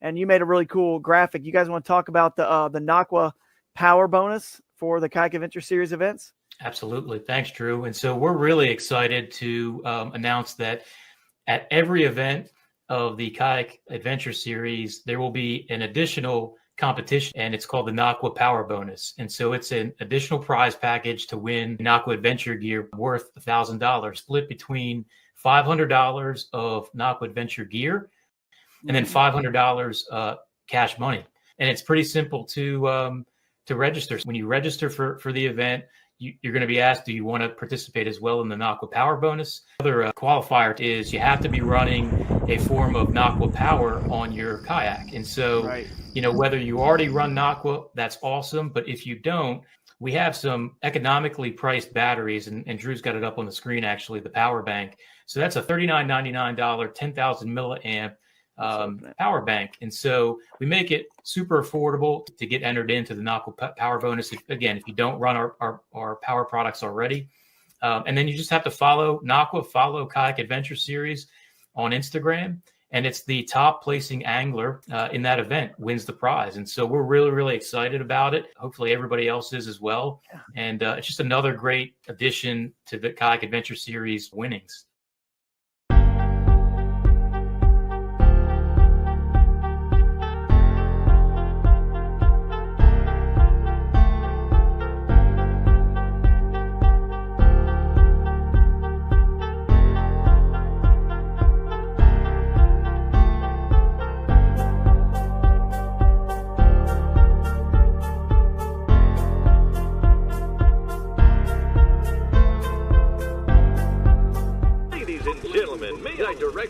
and you made a really cool graphic. You guys want to talk about the NACWA power bonus for the Kayak Adventure Series events? Absolutely. Thanks, Drew. And so we're really excited to announce that at every event of the Kayak Adventure Series, there will be an additional competition, and it's called the NACWA Power Bonus. And so it's an additional prize package to win NACWA Adventure gear worth $1,000, split between $500 of NACWA Adventure gear and then $500 cash money. And it's pretty simple to register. When you register for the event, you're going to be asked, do you want to participate as well in the NACWA Power Bonus? Another qualifier is you have to be running a form of NACWA Power on your kayak. And so, whether you already run NACWA, that's awesome. But if you don't, we have some economically priced batteries, and Drew's got it up on the screen, actually, the power bank. So that's a $39.99, 10,000 milliamp power bank. And so we make it super affordable to get entered into the NACWA Power Bonus. If you don't run our power products already. And then you just have to follow NACWA, follow Kayak Adventure Series on Instagram. And it's the top placing angler in that event wins the prize. And so we're really, really excited about it. Hopefully everybody else is as well. And it's just another great addition to the Kayak Adventure Series winnings.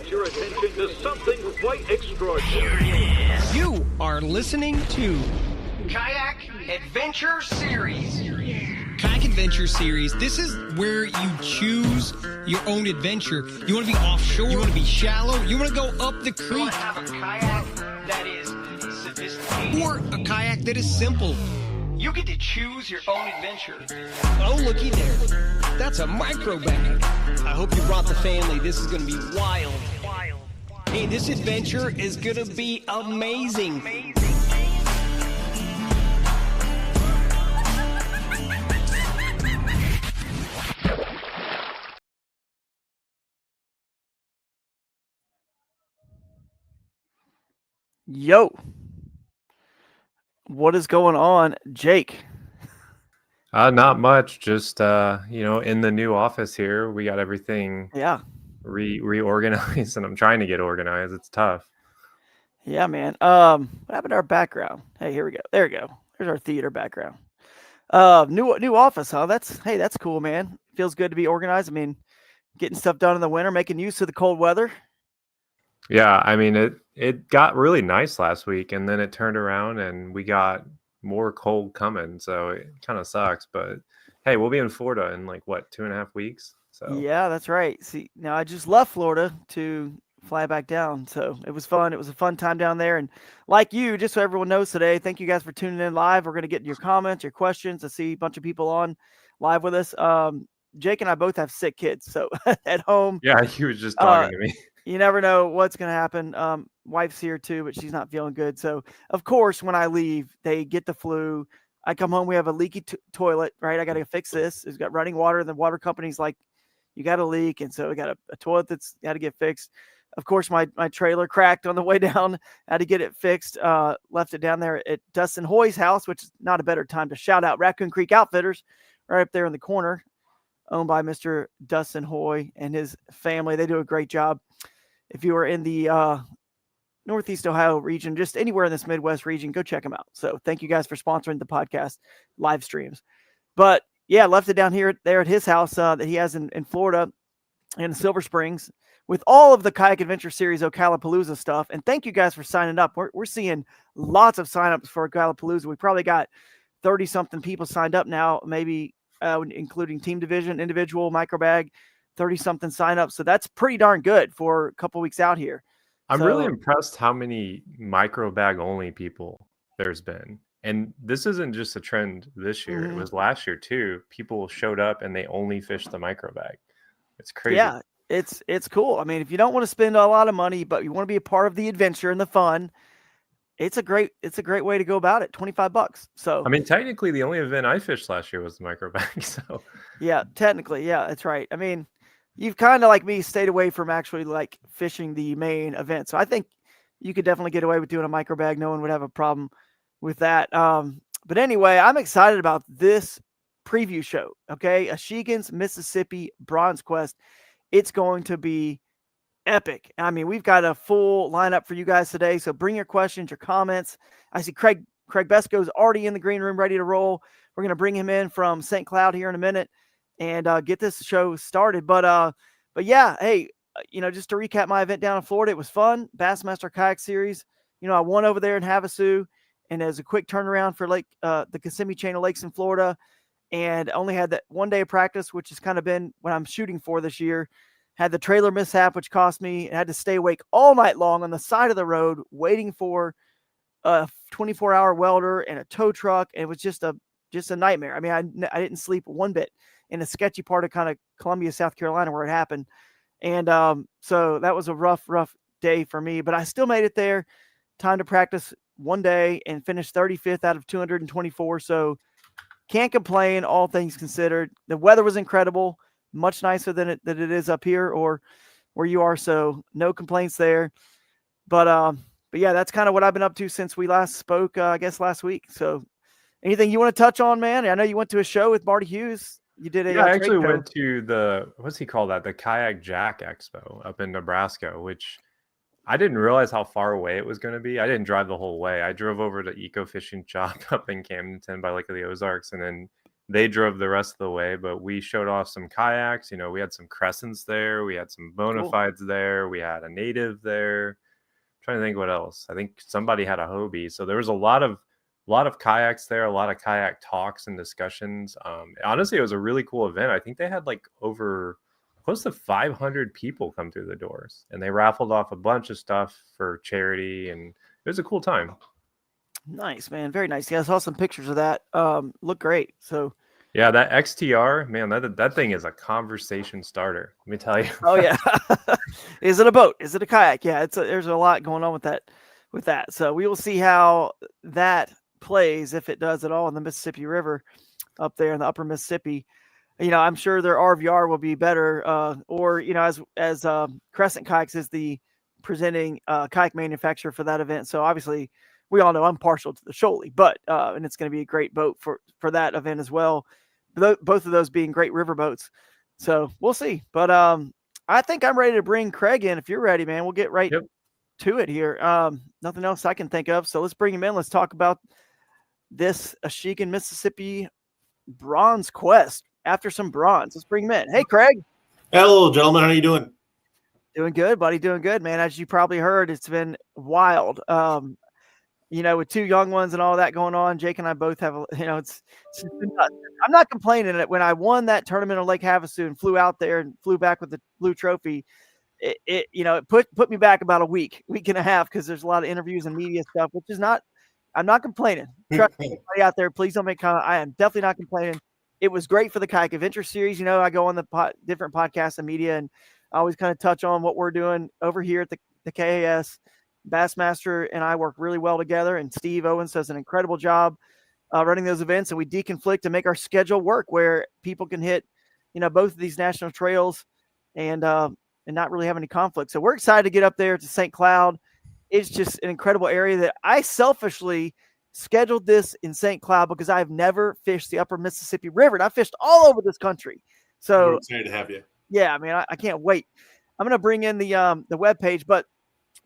Your attention to something quite extraordinary. You are listening to Kayak Adventure Series. Kayak Adventure Series, this is where you choose your own adventure. You want to be offshore, you want to be shallow, you want to go up the creek. You want to have a kayak that is sophisticated or a kayak that is simple. You get to choose your own adventure. Oh, looky there. That's a micro bag. I hope you brought the family. This is going to be wild. Hey, this adventure is going to be amazing. Yo. What is going on, Jake? Not much. Just in the new office here, we got everything reorganized, and I'm trying to get organized. It's tough. Yeah, man. What happened to our background? Hey, here we go. There we go. There's our theater background. New office, huh? That's cool, man. Feels good to be organized. I mean, getting stuff done in the winter, making use of the cold weather. Yeah, I mean, it got really nice last week, and then it turned around, and we got more cold coming, so it kind of sucks. But hey, we'll be in Florida in 2.5 weeks. So yeah, that's right. See, now I just left Florida to fly back down, so it was fun. It was a fun time down there, and like you, just so everyone knows today, thank you guys for tuning in live. We're going to get your comments, your questions. I see a bunch of people on live with us. Jake and I both have sick kids, so at home. Yeah, he was just talking to me. You never know what's going to happen. Wife's here too, but she's not feeling good. So, of course, when I leave, they get the flu. I come home, we have a leaky toilet, right? I got to fix this. It's got running water. The water company's like, you got a leak. And so we got a toilet that's got to get fixed. Of course, my trailer cracked on the way down. Had to get it fixed. Left it down there at Dustin Hoy's house, which is not a better time to shout out Raccoon Creek Outfitters, right up there in the corner, owned by Mr. Dustin Hoy and his family. They do a great job. If you are in the Northeast Ohio region, just anywhere in this Midwest region, go check them out. So thank you guys for sponsoring the podcast live streams. But yeah, left it down there at his house that he has in Florida in Silver Springs with all of the Kayak Adventure Series Ocalapalooza stuff. And thank you guys for signing up. We're seeing lots of signups for Ocalapalooza. We probably got 30 something people signed up now, maybe including team division, individual, micro bag. 30 something signups. So that's pretty darn good for a couple weeks out here. I'm really impressed how many micro bag only people there's been. And this isn't just a trend this year. It was last year too. People showed up and they only fished the micro bag. It's crazy. Yeah, it's cool. I mean, if you don't want to spend a lot of money, but you want to be a part of the adventure and the fun, it's a great way to go about it. $25. So I mean, technically, the only event I fished last year was the micro bag. So yeah, technically, yeah, that's right. I mean, you've kind of like me stayed away from actually like fishing the main event. So I think you could definitely get away with doing a micro bag. No one would have a problem with that. But anyway, I'm excited about this preview show. Okay, Achigan's Mississippi Bronzequest. It's going to be epic. I mean, we've got a full lineup for you guys today. So bring your questions, your comments. I see Craig Besco's already in the green room, ready to roll. We're going to bring him in from St. Cloud here in a minute and get this show started. But yeah, hey, just to recap my event down in Florida, it was fun. Bassmaster Kayak Series. I won over there in Havasu, and as a quick turnaround for the Kissimmee chain of lakes in Florida, and only had that 1 day of practice, which has kind of been what I'm shooting for this year. Had the trailer mishap, which cost me. I had to stay awake all night long on the side of the road waiting for a 24-hour welder and a tow truck. And it was just a nightmare. I mean, I didn't sleep one bit in a sketchy part of kind of Columbia, South Carolina, where it happened. And so that was a rough day for me. But I still made it there. Time to practice 1 day and finished 35th out of 224. So can't complain, all things considered. The weather was incredible. Much nicer than it is up here or where you are. So no complaints there. But yeah, that's kind of what I've been up to since we last spoke, I guess last week. So anything you want to touch on, man? I know you went to a show with Marty Hughes. You did I actually went to what's he called that? The Kayak Jack Expo up in Nebraska, which I didn't realize how far away it was going to be. I didn't drive the whole way. I drove over to Eco Fishing Shop up in Camdenton by Lake of the Ozarks, and then they drove the rest of the way, but we showed off some kayaks. We had some Crescents there. We had some bona fides there. We had a native there. I'm trying to think what else. I think somebody had a Hobie. So there was a lot of kayaks there, a lot of kayak talks and discussions. Honestly, it was a really cool event. I think they had like over close to 500 people come through the doors, and they raffled off a bunch of stuff for charity, and it was a cool time. Nice, man. Very nice. Yeah, I saw some pictures of that. Look great. So yeah, that XTR, man, that thing is a conversation starter. Let me tell you. Oh yeah. Is it a boat? Is it a kayak? Yeah, there's a lot going on with that. So we will see how that plays, if it does at all, in the Mississippi River up there in the upper Mississippi. I'm sure their RVR will be better, or as Crescent Kayaks is the presenting kayak manufacturer for that event. So obviously we all know I'm partial to the Shoaly, but and it's going to be a great boat for that event as well. Both of those being great river boats. So we'll see. But I think I'm ready to bring Craig in. If you're ready, man, we'll get right to it here. Nothing else I can think of. So let's bring him in. Let's talk about this Achigan, Mississippi Bronzequest. After some bronze, let's bring him in. Hey, Craig. Hello, gentlemen. How are you doing? Doing good, buddy. Doing good, man. As you probably heard, it's been wild. With two young ones and all that going on, Jake and I both have, it's been nuts. I'm not complaining. When I won that tournament on Lake Havasu and flew out there and flew back with the blue trophy, it put me back about a week and a half, because there's a lot of interviews and media stuff, which is not, I'm not complaining. Trust me, anybody out there, please don't make comment. I am definitely not complaining. It was great for the Kayak Adventure Series. I go on the different podcasts and media, and I always kind of touch on what we're doing over here at the KAS. Bassmaster and I work really well together, and Steve Owens does an incredible job running those events, and we deconflict and make our schedule work where people can hit, both of these national trails and not really have any conflict. So we're excited to get up there to St. Cloud. It's just an incredible area that I selfishly scheduled this in St. Cloud because I've never fished the upper Mississippi River, and I fished all over this country. So we're excited to have you. Yeah, I mean, I can't wait. I'm going to bring in the webpage, but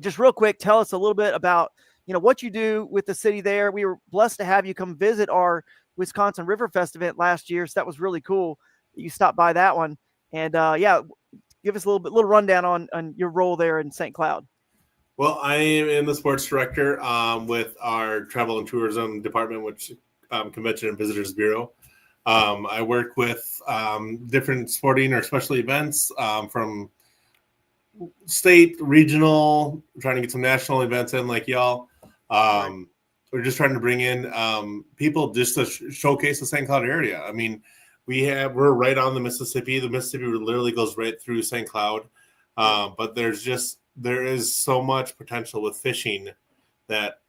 just real quick, tell us a little bit about, what you do with the city there. We were blessed to have you come visit our Wisconsin River Fest event last year. So that was really cool. You stopped by that one. And give us a little rundown on your role there in St. Cloud. Well, I am the sports director with our travel and tourism department, which Convention and Visitors Bureau. I work with different sporting or special events from state, regional, trying to get some national events in like y'all. We're just trying to bring in people just to showcase the St. Cloud area. I mean, we're right on the Mississippi. The Mississippi literally goes right through St. Cloud. But there is so much potential with fishing that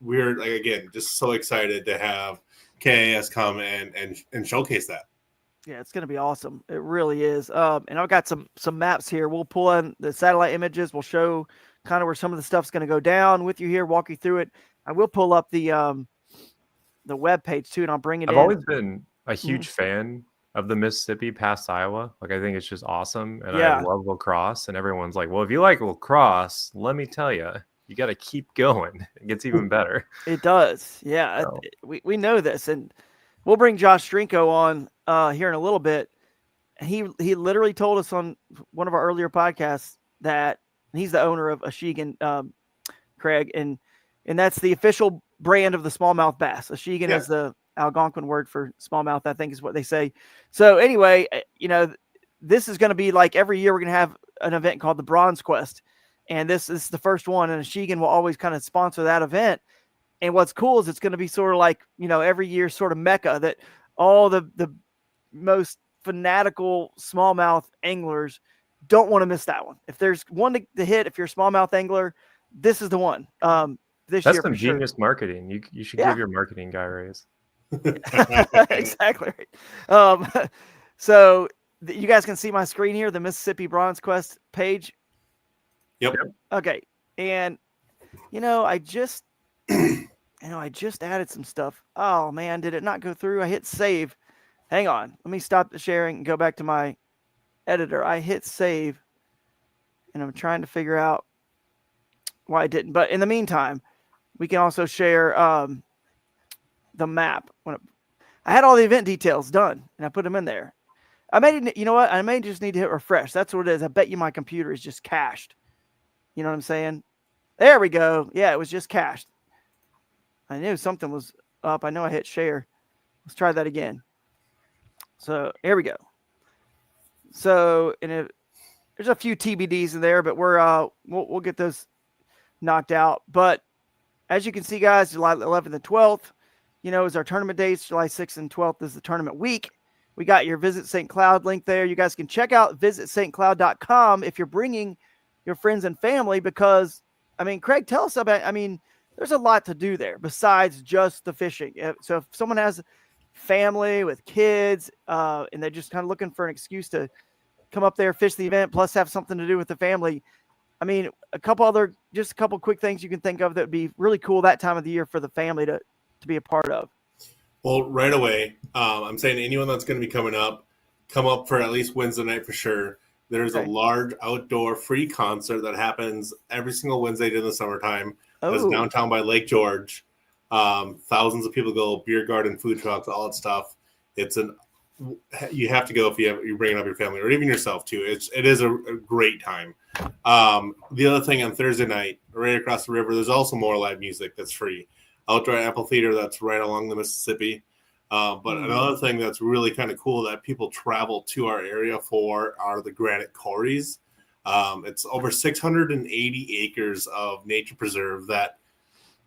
we're like, again, just so excited to have KAS come and showcase that. Yeah, it's going to be awesome. It really is. And I've got some maps here. We'll pull in the satellite images. We'll show kind of where some of the stuff's going to go down with you here, walk you through it. I will pull up the web page too, and I'll bring it I've in. always been a huge fan of the Mississippi past Iowa. Like, I think it's just awesome. And I love lacrosse. And everyone's like, well, if you like lacrosse, let me tell you, you got to keep going. It gets even better. It does. Yeah. So. We know this. And we'll bring Josh Strinko on here in a little bit. He literally told us on one of our earlier podcasts that he's the owner of Achigan, Craig, and that's the official brand of the smallmouth bass. Achigan is the Algonquin word for smallmouth, I think is what they say. So anyway, this is going to be like every year we're going to have an event called the Bronzequest, and this is the first one, and Achigan will always kind of sponsor that event. And what's cool is it's going to be sort of like, every year sort of mecca that all the most fanatical smallmouth anglers don't want to miss that one. If there's one to hit, if you're a smallmouth angler, this is the one. This That's year, some for sure. genius marketing. You should give your marketing guy a raise. Exactly right. So you guys can see my screen here, the Mississippi Bronzequest page. Yep. Okay. And I just added some stuff. Oh man, did it not go through? I hit save. Hang on. Let me stop the sharing and go back to my editor. I hit save and I'm trying to figure out why I didn't. But in the meantime, we can also share the map. I had all the event details done and I put them in there. I may just need to hit refresh. That's what it is. I bet you my computer is just cached. You know what I'm saying? There we go. Yeah, it was just cached. I knew something was up. I know I hit share. Let's try that again. So here we go. So there's a few TBDs in there, but we'll get those knocked out. But as you can see, guys, July 11th and 12th, is our tournament dates. July 6th and 12th is the tournament week. We got your Visit St. Cloud link there. You guys can check out visitstcloud.com if you're bringing your friends and family, because, Craig, tell us about, there's a lot to do there besides just the fishing. So if someone has family with kids and they're just kind of looking for an excuse to come up there, fish the event, plus have something to do with the family, a couple quick things you can think of that would be really cool that time of the year for the family to be a part of. Well, right away, I'm saying anyone that's going to be coming up, come up for at least Wednesday night for sure. There's a large outdoor free concert that happens every single Wednesday in the summertime. That's downtown by Lake George. Thousands of people go, beer garden, food trucks, all that stuff. You have to go if you're bringing up your family or even yourself too. It is a great time. The other thing on Thursday night, right across the river, there's also more live music that's free. Outdoor amphitheater that's right along the Mississippi. But another thing that's really kind of cool that people travel to our area for are the granite quarries. It's over 680 acres of nature preserve that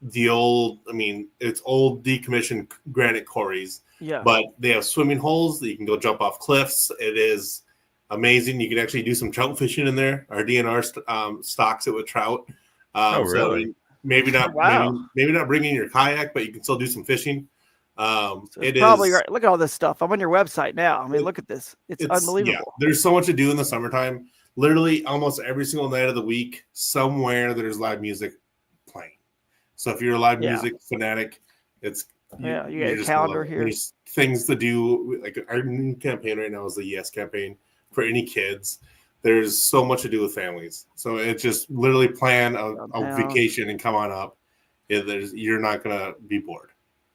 it's old decommissioned granite quarries. Yeah. But they have swimming holes that you can go jump off cliffs. It is amazing. You can actually do some trout fishing in there. Our DNR stocks it with trout. Really? So maybe not maybe not bringing your kayak, but you can still do some fishing. So it probably is right. Look at all this stuff. I'm on your website now. Look at this. It's unbelievable. Yeah, there's so much to do in the summertime. Literally almost every single night of the week, somewhere there's live music playing. So if you're a live music fanatic, you got a calendar here. There's things to do. Like our new campaign right now is the Yes campaign for any kids. There's so much to do with families. So it's just literally plan a vacation and come on up. You're not going to be bored.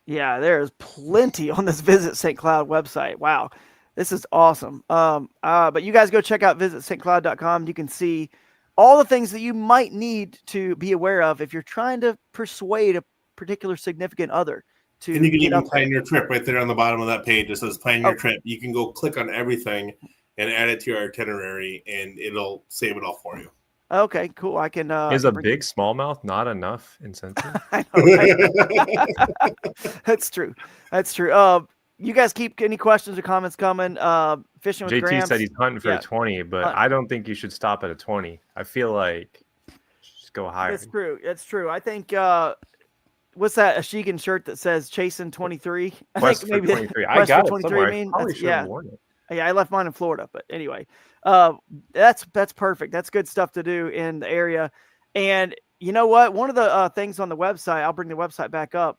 Yeah, there's plenty on this Visit St. Cloud website. Wow, this is awesome. But you guys go check out visitstcloud.com. You can see all the things that you might need to be aware of if you're trying to persuade a particular significant other to. And you can even plan your trip right there on the bottom of that page. It says plan your trip. You can go click on everything and add it to your itinerary, and it'll save it all for you. Okay, cool. I can. Is a big smallmouth not enough incentive? I know, right? That's true. You guys keep any questions or comments coming? Fishing with JT Gramps said he's hunting for a 20, but I don't think you should stop at a 20. I feel like just go higher. That's true. I think what's that Achigan shirt that says Chasing 23? I Quest think for maybe 23. I Quest for got it 23. somewhere. I I mean, probably that's, should have yeah. worn it. Yeah, I left mine in Florida, but anyway, that's perfect. That's good stuff to do in the area. And you know what? One of the things on the website, I'll bring the website back up.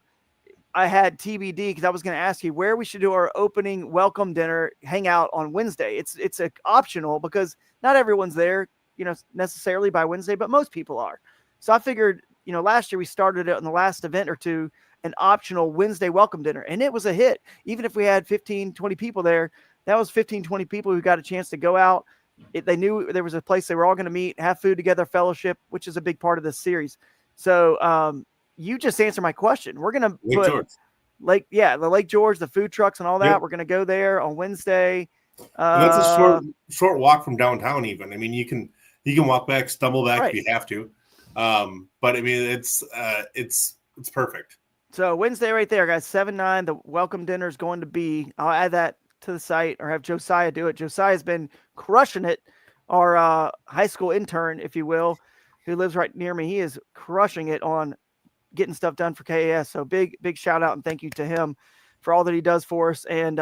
I had TBD because I was going to ask you where we should do our opening welcome dinner hangout on Wednesday. It's optional because not everyone's there, necessarily by Wednesday, but most people are. So I figured, last year we started it on the last event or two, an optional Wednesday welcome dinner, and it was a hit. Even if we had 15, 20 people there, that was 15, 20 people who got a chance to go out. They knew there was a place they were all going to meet, have food together, fellowship, which is a big part of this series. So, you just answered my question. We're going to Lake George. the Lake George, the food trucks and all that. Yep. We're going to go there on Wednesday. And that's a short walk from downtown. Even, I mean, you can walk back, stumble back Right. if you have to. But I mean, it's perfect. So Wednesday right there, guys, 7-9, the welcome dinner is going to be, I'll add that to the site or have Josiah do it. Josiah's been crushing it. Our high school intern, if you will, who lives right near me. He is crushing it on getting stuff done for KAS. So big shout out and thank you to him for all that he does for us. And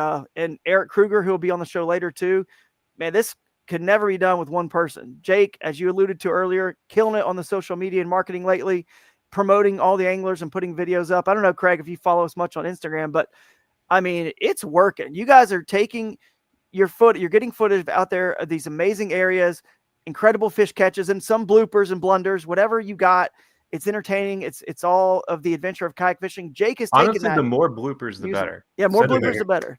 Eric Kruger, who will be on the show later too. Man, this could never be done with one person. Jake, as you alluded to earlier, killing it on the social media and marketing lately, promoting all the anglers and putting videos up. I don't know, Craig, if you follow us much on Instagram, but I mean, it's working. You guys are taking you're getting footage out there of these amazing areas, incredible fish catches and some bloopers and blunders, whatever you got. It's entertaining. It's all of the adventure of kayak fishing. Jake is taking Honestly, that. the more bloopers, the better. Yeah, more bloopers, the better.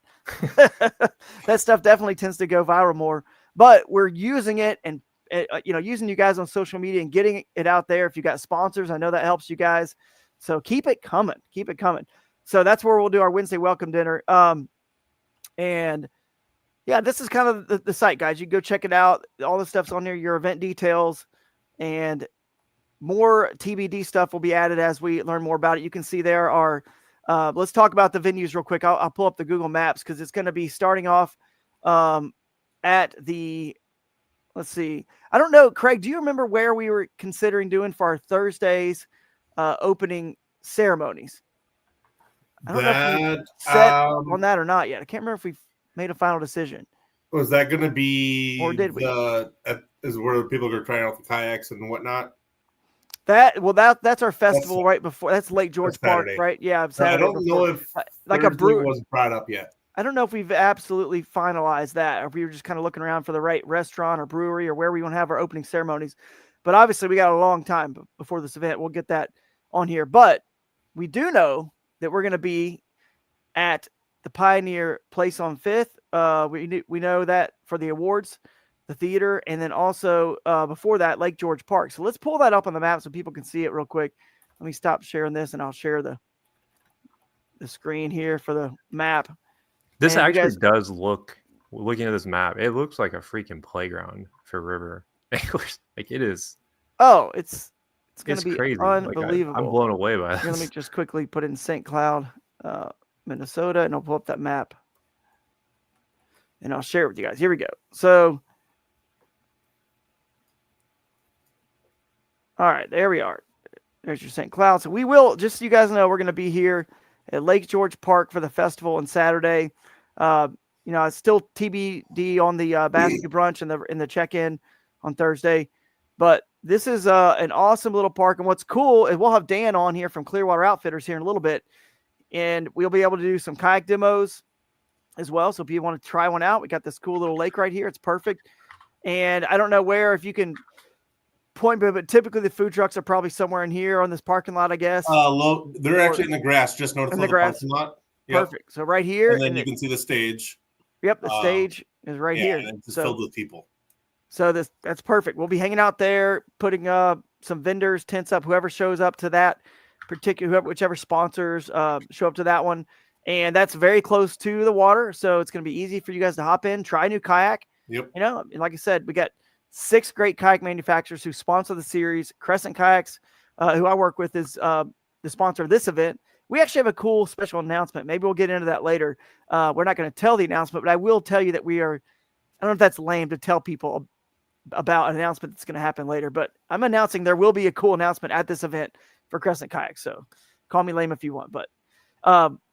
That stuff definitely tends to go viral more. But we're using it and using you guys on social media and getting it out there. If you got sponsors, I know that helps you guys. So keep it coming. Keep it coming. So that's where we'll do our Wednesday welcome dinner. And yeah, this is kind of the site, guys. You can go check it out. All the stuff's on there, your event details, and more TBD stuff will be added as we learn more about it. You can see there are, let's talk about the venues real quick. I'll pull up the Google Maps because it's going to be starting off at the, let's see. I don't know, Craig, do you remember where we were considering doing for our Thursdays opening ceremonies? I don't know if we set on that or not yet. I can't remember if we made a final decision. Was that going to be, or did we? Is where people are trying out the kayaks and whatnot? That's our festival right before. That's Lake George Park, Saturday. right? Yeah, I don't know if like Thursday a brew wasn't brought up yet. I don't know if we've absolutely finalized that, or if we were just kind of looking around for the right restaurant or brewery or where we want to have our opening ceremonies. But obviously, we got a long time before this event. We'll get that on here. But we do know that we're going to be at the Pioneer Place on 5th. We know that for the awards, the theater, and then also before that, Lake George Park. So let's pull that up on the map so people can see it real quick. Let me stop sharing this, and I'll share the screen here for the map. This actually does look, looking at this map, it looks like a freaking playground for river anglers. Like it is. Oh, it's going to be crazy. Unbelievable. Like I'm blown away by this. Here, let me just quickly put in St. Cloud, Minnesota, and I'll pull up that map. And I'll share it with you guys. Here we go. So, all right, there we are. There's your St. Cloud. So we will, just so you guys know, we're going to be here at Lake George Park for the festival on Saturday. It's still TBD on the basket brunch and the check-in on Thursday. But this is an awesome little park. And what's cool is we'll have Dan on here from Clearwater Outfitters here in a little bit. And we'll be able to do some kayak demos as well. So if you want to try one out, we got this cool little lake right here. It's perfect. And I don't know where, if you can point, but typically the food trucks are probably somewhere in here on this parking lot, I guess. They're actually in the grass, just north of the parking lot. Yep. Perfect. So right here. And then you can see the stage. Yep, the stage is right here. And it's filled with people. So that's perfect. We'll be hanging out there, putting some vendors, tents up, whoever shows up to that particular, whichever sponsors show up to that one. And that's very close to the water. So it's going to be easy for you guys to hop in, try a new kayak. Yep. Like I said, we got 6 great kayak manufacturers who sponsor the series. Crescent Kayaks, who I work with, is the sponsor of this event. We actually have a cool special announcement. Maybe we'll get into that later. We're not going to tell the announcement, but I will tell you that we are, I don't know if that's lame to tell people about an announcement that's going to happen later, but I'm announcing there will be a cool announcement at this event for Crescent Kayak. So Call me lame if you want, but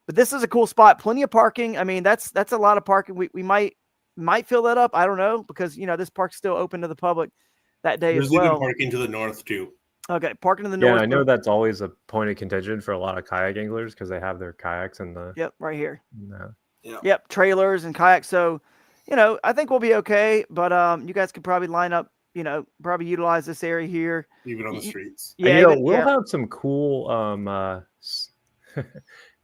this is a cool spot. Plenty of parking. I mean, that's a lot of parking. We might fill that up. I don't know, because this park's still open to the public that day There's as well. even parking to the north too. Okay, parking to the Yeah, north. I know that's always a point of contention for a lot of kayak anglers because they have their kayaks in the. Yep, right here. Yeah. Yep, trailers and kayaks. So, I think we'll be okay. But you guys could probably line up. Probably utilize this area here. Even on the streets. Yeah, And, we'll have some cool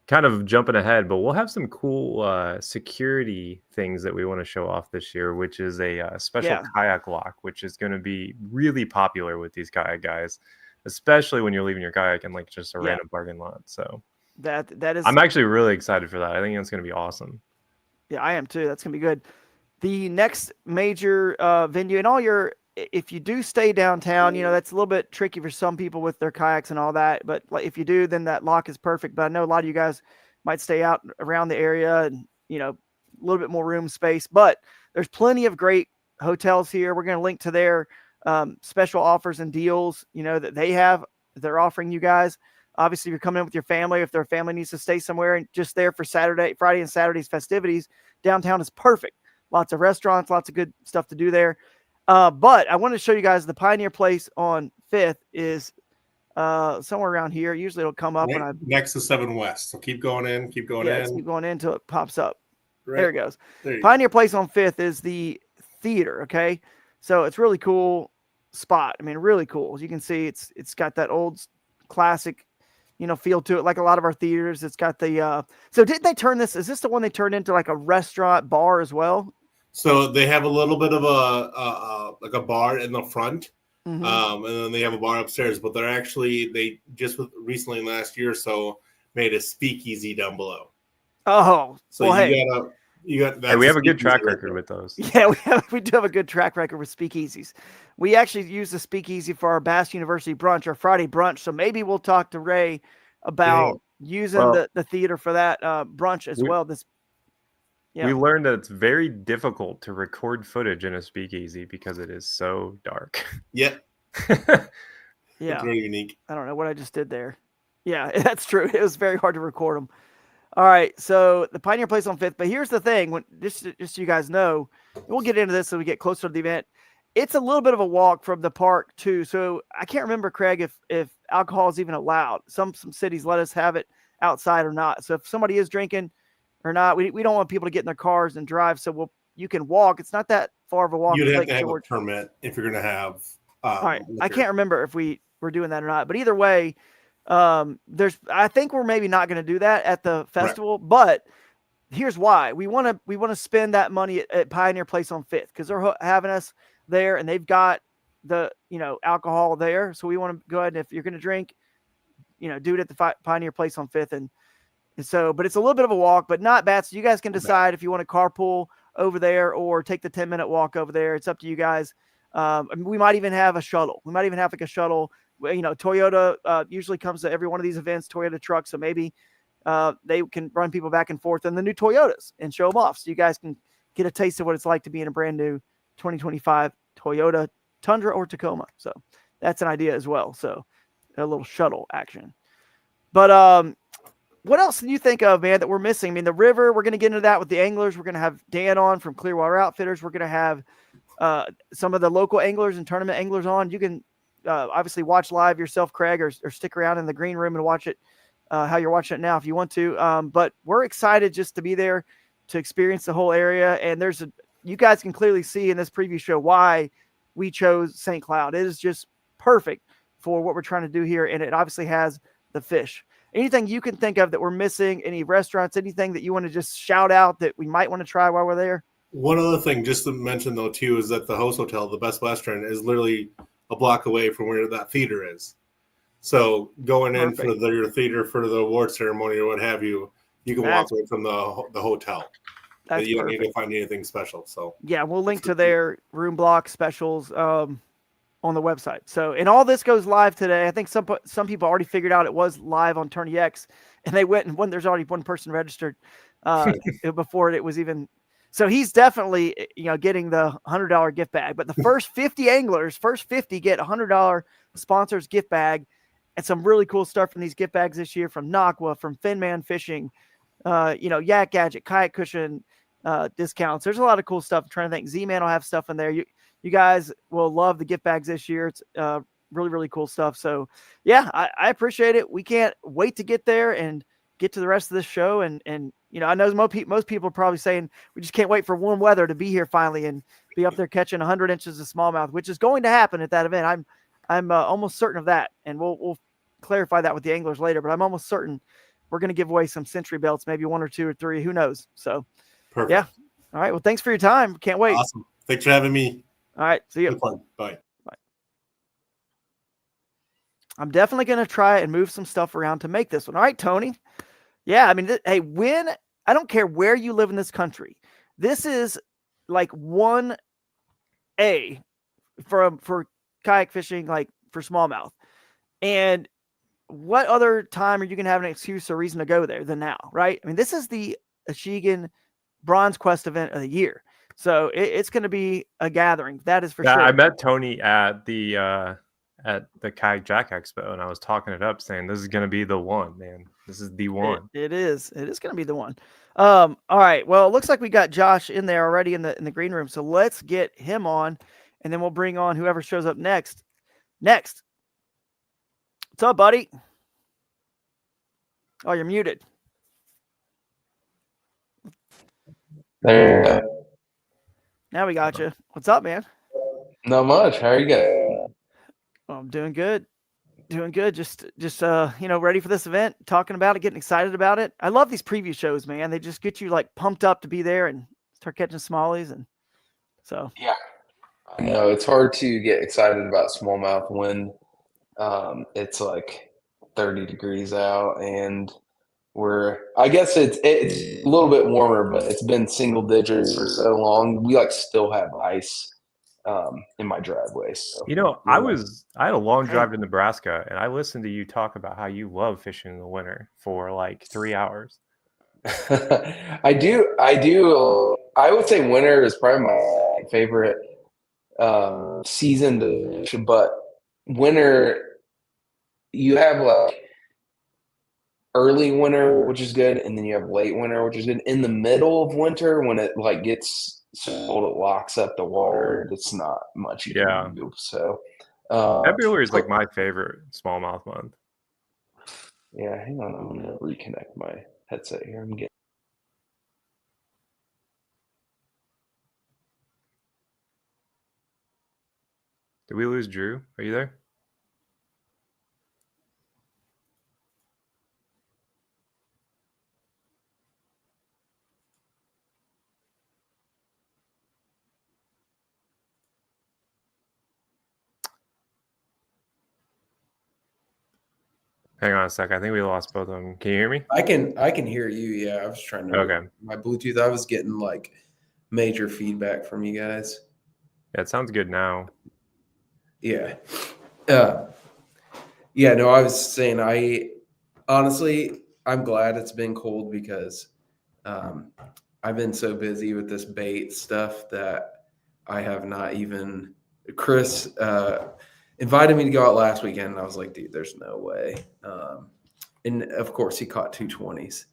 kind of jumping ahead, but we'll have some cool security things that we want to show off this year, which is a special kayak lock, which is going to be really popular with these kayak guys, especially when you're leaving your kayak in like just a random parking lot. So that is. I'm actually really excited for that. I think that's going to be awesome. Yeah, I am too. That's going to be good. The next major venue, and if you do stay downtown, that's a little bit tricky for some people with their kayaks and all that. But if you do, then that lock is perfect. But I know a lot of you guys might stay out around the area and, a little bit more room space. But there's plenty of great hotels here. We're going to link to their special offers and deals, that they're offering you guys. Obviously, if you're coming in with your family, if their family needs to stay somewhere and just there for Friday and Saturday's festivities, downtown is perfect. Lots of restaurants, lots of good stuff to do there. But I want to show you guys the Pioneer Place on 5th is somewhere around here. Usually it'll come up next to 7 West. So keep going in, keep going in. Keep going in until it pops up. Right. There it goes. There Pioneer Place on 5th is the theater. Okay. So it's really cool spot. I mean, really cool. As you can see, it's got that old classic, feel to it. Like a lot of our theaters, it's got the, so did they turn this? Is this the one they turned into like a restaurant bar as well? So they have a little bit of a bar in the front, Mm-hmm. and then they have a bar upstairs. But they just recently last year or so made a speakeasy down below. Oh, so well, you got. Hey, we have a good track record with those. Yeah, we do have a good track record with speakeasies. We actually use the speakeasy for our Bass University brunch, our Friday brunch. So maybe we'll talk to Ray about using the theater for that brunch as well. We learned that it's very difficult to record footage in a speakeasy because it is so dark. Yeah. Yeah. It's very unique. I don't know what I just did there. Yeah, that's true. It was very hard to record them. All right. So the Pioneer Place on 5th. But here's the thing. Just so you guys know, we'll get into this as we get closer to the event. It's a little bit of a walk from the park too. So I can't remember, Craig, if alcohol is even allowed. Some cities let us have it outside or not. So if somebody is drinking or not, we don't want people to get in their cars and drive. So you can walk. It's not that far of a walk. You'd have to have a permit if you're going to have. All right. I can't remember if we were doing that or not. But either way, I think we're maybe not going to do that at the festival. Right. But here's why. We want to spend that money at Pioneer Place on 5th because they're having us there and they've got the alcohol there. So we want to go ahead, and if you're going to drink, do it at the Pioneer Place on 5th. And so, but it's a little bit of a walk, but not bad. So you guys can decide if you want to carpool over there or take the 10-minute walk over there. It's up to you guys. We might even have a shuttle. We might even have like a shuttle. Toyota usually comes to every one of these events, Toyota trucks. So maybe they can run people back and forth in the new Toyotas and show them off. So you guys can get a taste of what it's like to be in a brand new 2025 Toyota Tundra or Tacoma. So that's an idea as well. So a little shuttle action. But what else do you think of, man, that we're missing? I mean, the river, we're going to get into that with the anglers. We're going to have Dan on from Clearwater Outfitters. We're going to have some of the local anglers and tournament anglers on. You can obviously watch live yourself, Craig, or stick around in the green room and watch it how you're watching it now if you want to. But we're excited just to be there to experience the whole area. And you guys can clearly see in this preview show why we chose St. Cloud. It is just perfect for what we're trying to do here. And it obviously has the fish. Anything you can think of that we're missing, any restaurants, anything that you want to just shout out that we might want to try while we're there? One other thing just to mention, though, too, is that the host hotel, the Best Western, is literally a block away from where that theater is. So going in for your theater for the award ceremony or what have you, you can walk away from the hotel. You don't need to find anything special. So yeah, we'll link to their room block specials on the website. So, and all this goes live today. I think some people already figured out it was live on Tourney X, and they went and there's already one person registered before it was even. So he's definitely getting the $100 gift bag. But the first 50 anglers, first 50 get $100 sponsors gift bag. and some really cool stuff from these gift bags this year from Nagua, from Finman Fishing, Yak Gadget, Kayak Cushion discounts. There's a lot of cool stuff. I'm trying to think. Z-Man will have stuff in there. You guys will love the gift bags this year. It's really, really cool stuff. So, yeah, I appreciate it. We can't wait to get there and get to the rest of this show. And I know most people are probably saying we just can't wait for warm weather to be here finally and be up there catching 100 inches of smallmouth, which is going to happen at that event. I'm almost certain of that, and we'll clarify that with the anglers later. But I'm almost certain we're going to give away some Century belts, maybe 1 or 2 or 3, who knows? So, Perfect. Yeah. All right. Well, thanks for your time. Can't wait. Awesome. Thanks for having me. All right. See you. Good fun. Bye. I'm definitely going to try and move some stuff around to make this one. All right, Tony. Yeah. I mean, hey, I don't care where you live in this country, this is like 1A for kayak fishing, like for smallmouth. And what other time are you going to have an excuse or reason to go there than now, right? I mean, this is the Achigan Bronzequest event of the year. So it's going to be a gathering. That is for sure. I met Tony at the Kayak Jack Expo, and I was talking it up saying, this is going to be the one, man. This is the one. It is going to be the one. All right. Well, it looks like we got Josh in there already in the green room. So let's get him on, and then we'll bring on whoever shows up next. What's up, buddy? Oh, you're muted. There you go. Now we got you. What's up, man? Not much. How are you guys? Well, I'm doing good. Just ready for this event, talking about it, getting excited about it. I love these preview shows, man. They just get you like pumped up to be there and start catching smallies. And so, Yeah, I know it's hard to get excited about smallmouth when it's like 30 degrees out, and I guess it's a little bit warmer, but it's been single digits for so long. We still have ice in my driveway. So, I had a long drive to Nebraska, and I listened to you talk about how you love fishing in the winter for like 3 hours. I do. I would say winter is probably my favorite season to fish, but winter, you have early winter, which is good, and then you have late winter, which is good. In the middle of winter, when it gets cold, it locks up the water. It's not much you can do. So February is like my favorite smallmouth month. Yeah, hang on, I'm gonna reconnect my headset here. Did we lose Drew? Are you there? Hang on a sec. I think we lost both of them. Can you hear me? I can hear you. Yeah, I was trying to. Okay. My Bluetooth. I was getting major feedback from you guys. Yeah, it sounds good now. Yeah. Yeah. No, I was saying. I'm glad it's been cold because I've been so busy with this bait stuff that I have not even. Chris invited me to go out last weekend, and I was like, dude, there's no way. And of course, he caught 220s.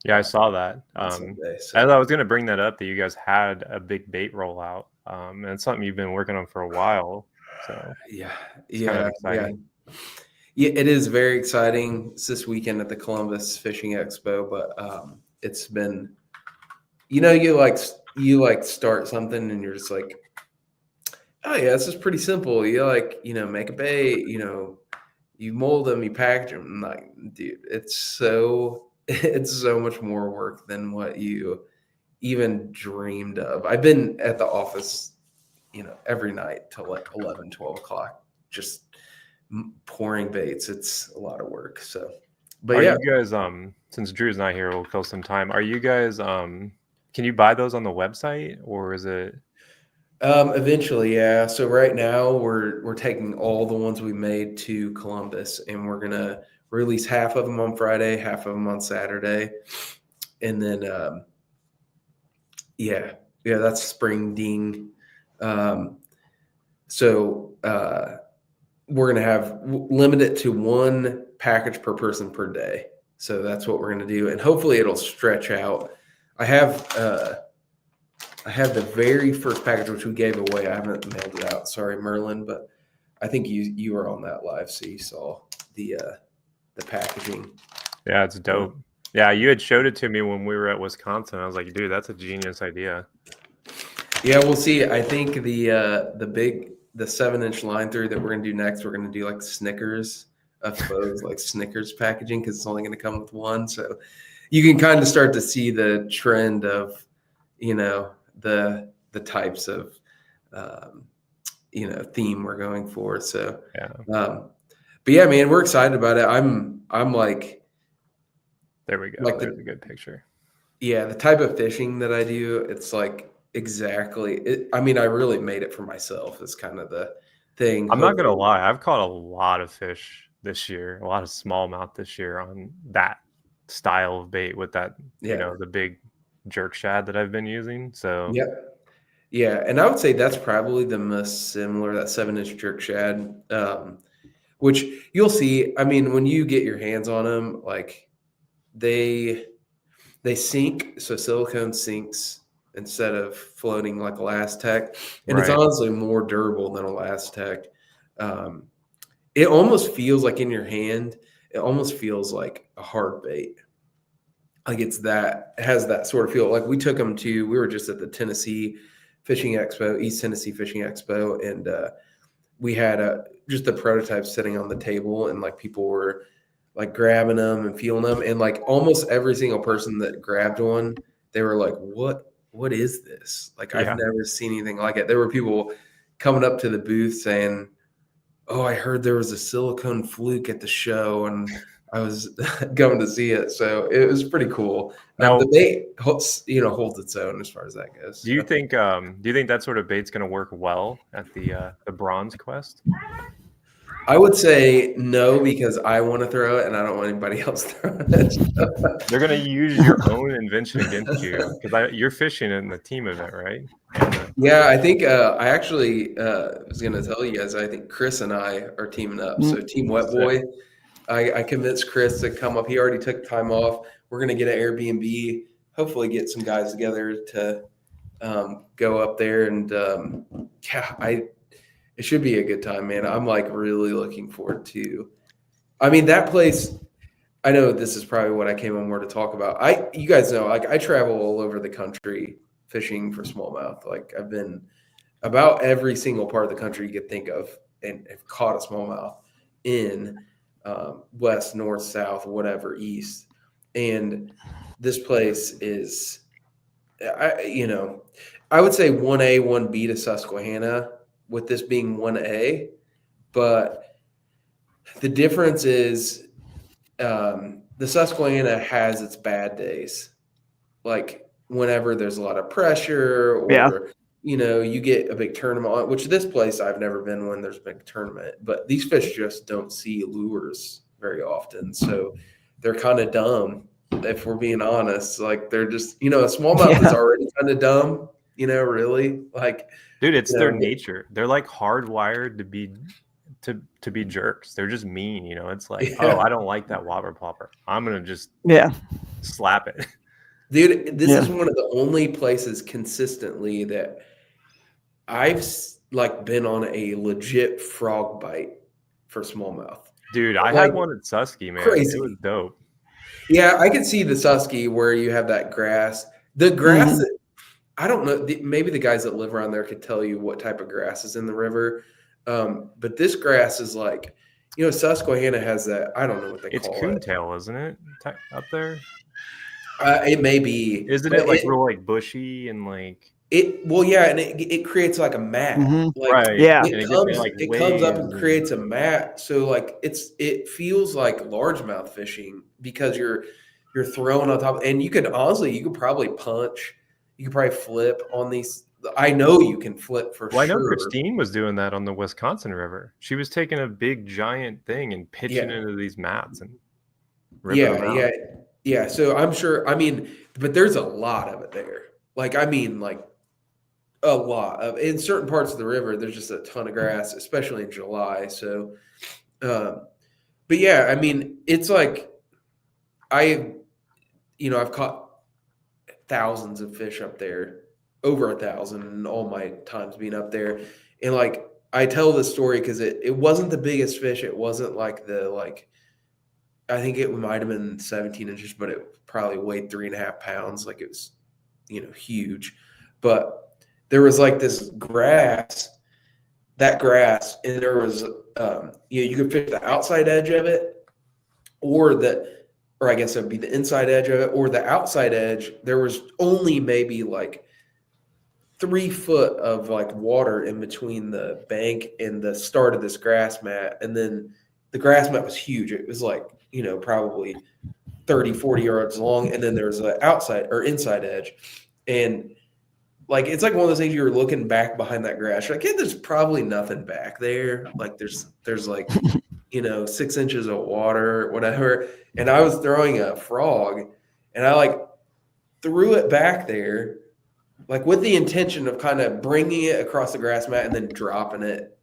Yeah, I saw that. Sunday, As I was going to bring that up, that you guys had a big bait rollout, and it's something you've been working on for a while. So yeah, kind of exciting. Yeah, it is very exciting. It's this weekend at the Columbus Fishing Expo, but it's been, you start something and you're just like, oh yeah, this is pretty simple. You make a bait, you mold them, you package them. I'm like, dude, it's so much more work than what you even dreamed of. I've been at the office, every night till 11, 12 o'clock, just pouring baits. It's a lot of work. So, but are yeah, you guys, since Drew's not here, we'll kill some time. Are you guys, can you buy those on the website, or is it? Eventually, yeah. So right now we're taking all the ones we made to Columbus, and we're gonna release half of them on Friday, half of them on Saturday, and then that's spring ding. So we're going to limit it to 1 package per person per day. So that's what we're going to do. And hopefully it'll stretch out. I have the very first package, which we gave away. I haven't mailed it out. Sorry, Merlin, but I think you were on that live, so you saw the packaging. Yeah, it's dope. Yeah, you had showed it to me when we were at Wisconsin. I was like, dude, that's a genius idea. Yeah, we'll see. I think the 7-inch line through that we're gonna do next, we're gonna do like Snickers, I suppose, like Snickers packaging, because it's only gonna come with 1. So you can kind of start to see the trend of, the types of theme we're going for. So yeah. But yeah, man, we're excited about it. I'm like, there we go. Like there's a good picture. Yeah, the type of fishing that I do, it's like exactly. I really made it for myself. Is kind of the thing. I'm not gonna lie, I've caught a lot of fish this year, a lot of smallmouth this year on that style of bait with that, the big jerk shad that I've been using. So yeah, and I would say that's probably the most similar, that 7-inch jerk shad, which you'll see. When you get your hands on them, like they sink, so silicone sinks instead of floating like Elastec, and It's honestly more durable than Elastec. It almost feels like in your hand, it almost feels like a hard bait. Like it has that sort of feel. Like we were just at the Tennessee Fishing Expo, East Tennessee Fishing Expo, and we had just the prototypes sitting on the table, and like people were like grabbing them and feeling them, and like almost every single person that grabbed one, they were like, what is this? Like I've never seen anything like it. There were people coming up to the booth saying, oh, I heard there was a silicone fluke at the show, and I was going to see it. So it was pretty cool. Now the bait holds its own as far as that goes. Do you think that sort of bait's going to work well at the Bronzequest? I would say no, because I want to throw it and I don't want anybody else throwing it. They're going to use your own invention against you, because you're fishing in the team event, right? Yeah, I think I actually was going to tell you guys, I think Chris and I are teaming up. So Team Wet Boy, I convinced Chris to come up. He already took time off. We're going to get an Airbnb, hopefully get some guys together to go up there. And it should be a good time, man. I'm like really looking forward to, that place. I know this is probably what I came on more to talk about. You guys know, like I travel all over the country fishing for smallmouth. Like I've been about every single part of the country you could think of and have caught a smallmouth in west, north, south, whatever, east. And this place is, I would say 1A, 1B to Susquehanna, with this being 1A. But the difference is the Susquehanna has its bad days. Like whenever there's a lot of pressure or, you get a big tournament on, which this place I've never been when there's a big tournament, but these fish just don't see lures very often. So they're kind of dumb, if we're being honest. Like they're just, a smallmouth is already kind of dumb, really. Like, dude, it's their nature. They're like hardwired to be jerks. They're just mean, It's like, oh, I don't like that whopper plopper, I'm gonna just slap it. Dude, this is one of the only places consistently that I've like been on a legit frog bite for smallmouth. Dude, I had one at Susky, man. Crazy. It was dope. Yeah, I could see the Susky where you have that grass. The grass, that, I don't know, maybe the guys that live around there could tell you what type of grass is in the river. But this grass is like, Susquehanna has that, I don't know what they call it. It's coontail, isn't it? Up there? It may be. Isn't it like real like bushy and like and it creates like a mat. Like, right. Yeah. It comes up and creates a mat. So like it feels like largemouth fishing because you're throwing on top, and you could probably punch, you could probably flip on these. I know you can flip for sure. I know Christine was doing that on the Wisconsin River. She was taking a big giant thing and pitching into these mats and ripping them out. Yeah. So I'm sure, but there's a lot of it there. Like, a lot of in certain parts of the river. There's just a ton of grass, especially in July. So, but yeah, I mean, it's like I've caught thousands of fish up there, over 1,000 in all my times being up there. And like, I tell this story because it wasn't the biggest fish. It wasn't like I think it might have been 17 inches, but it probably weighed 3.5 pounds. Like it was, huge. But there was like this grass, and there was, you could fish the outside edge of it or I guess it would be the inside edge of it or the outside edge. There was only maybe like 3 foot of like water in between the bank and the start of this grass mat. And then the grass mat was huge. It was like, probably 30, 40 yards long. And then there's an outside or inside edge. And like, it's like one of those things you're looking back behind that grass. You're like, yeah, there's probably nothing back there. Like there's like, 6 inches of water, whatever. And I was throwing a frog and I like threw it back there, like with the intention of kind of bringing it across the grass mat and then dropping it,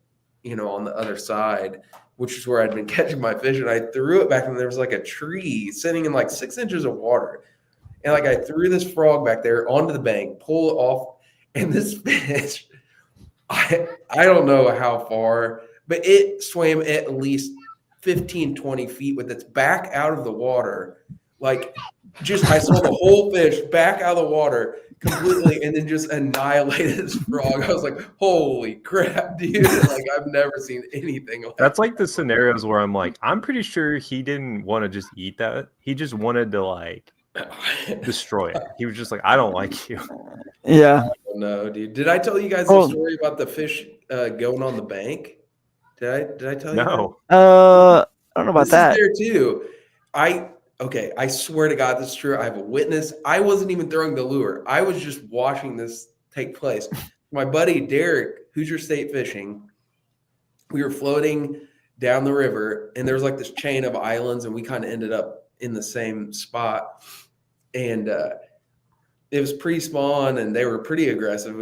on the other side, which is where I'd been catching my fish. And I threw it back and there was like a tree sitting in like 6 inches of water. And like I threw this frog back there onto the bank, pull it off, and this fish, I don't know how far, but it swam at least 15, 20 feet with its back out of the water. Like I saw the whole fish back out of the water completely and then just annihilated this frog. I was like, holy crap, dude. Like I've never seen anything like That's like the scenarios where I'm like, I'm pretty sure he didn't want to just eat that. He just wanted to like destroy it. He was just like, I don't like you. Yeah. No, dude. Did I tell you guys the story about the fish going on the bank? Did I tell you? No. I don't know about that. Is there too. I swear to God, this is true. I have a witness. I wasn't even throwing the lure. I was just watching this take place. My buddy Derek, Hoosier State Fishing, we were floating down the river, and there was like this chain of islands, and we kind of ended up in the same spot. And it was pre-spawn, and they were pretty aggressive.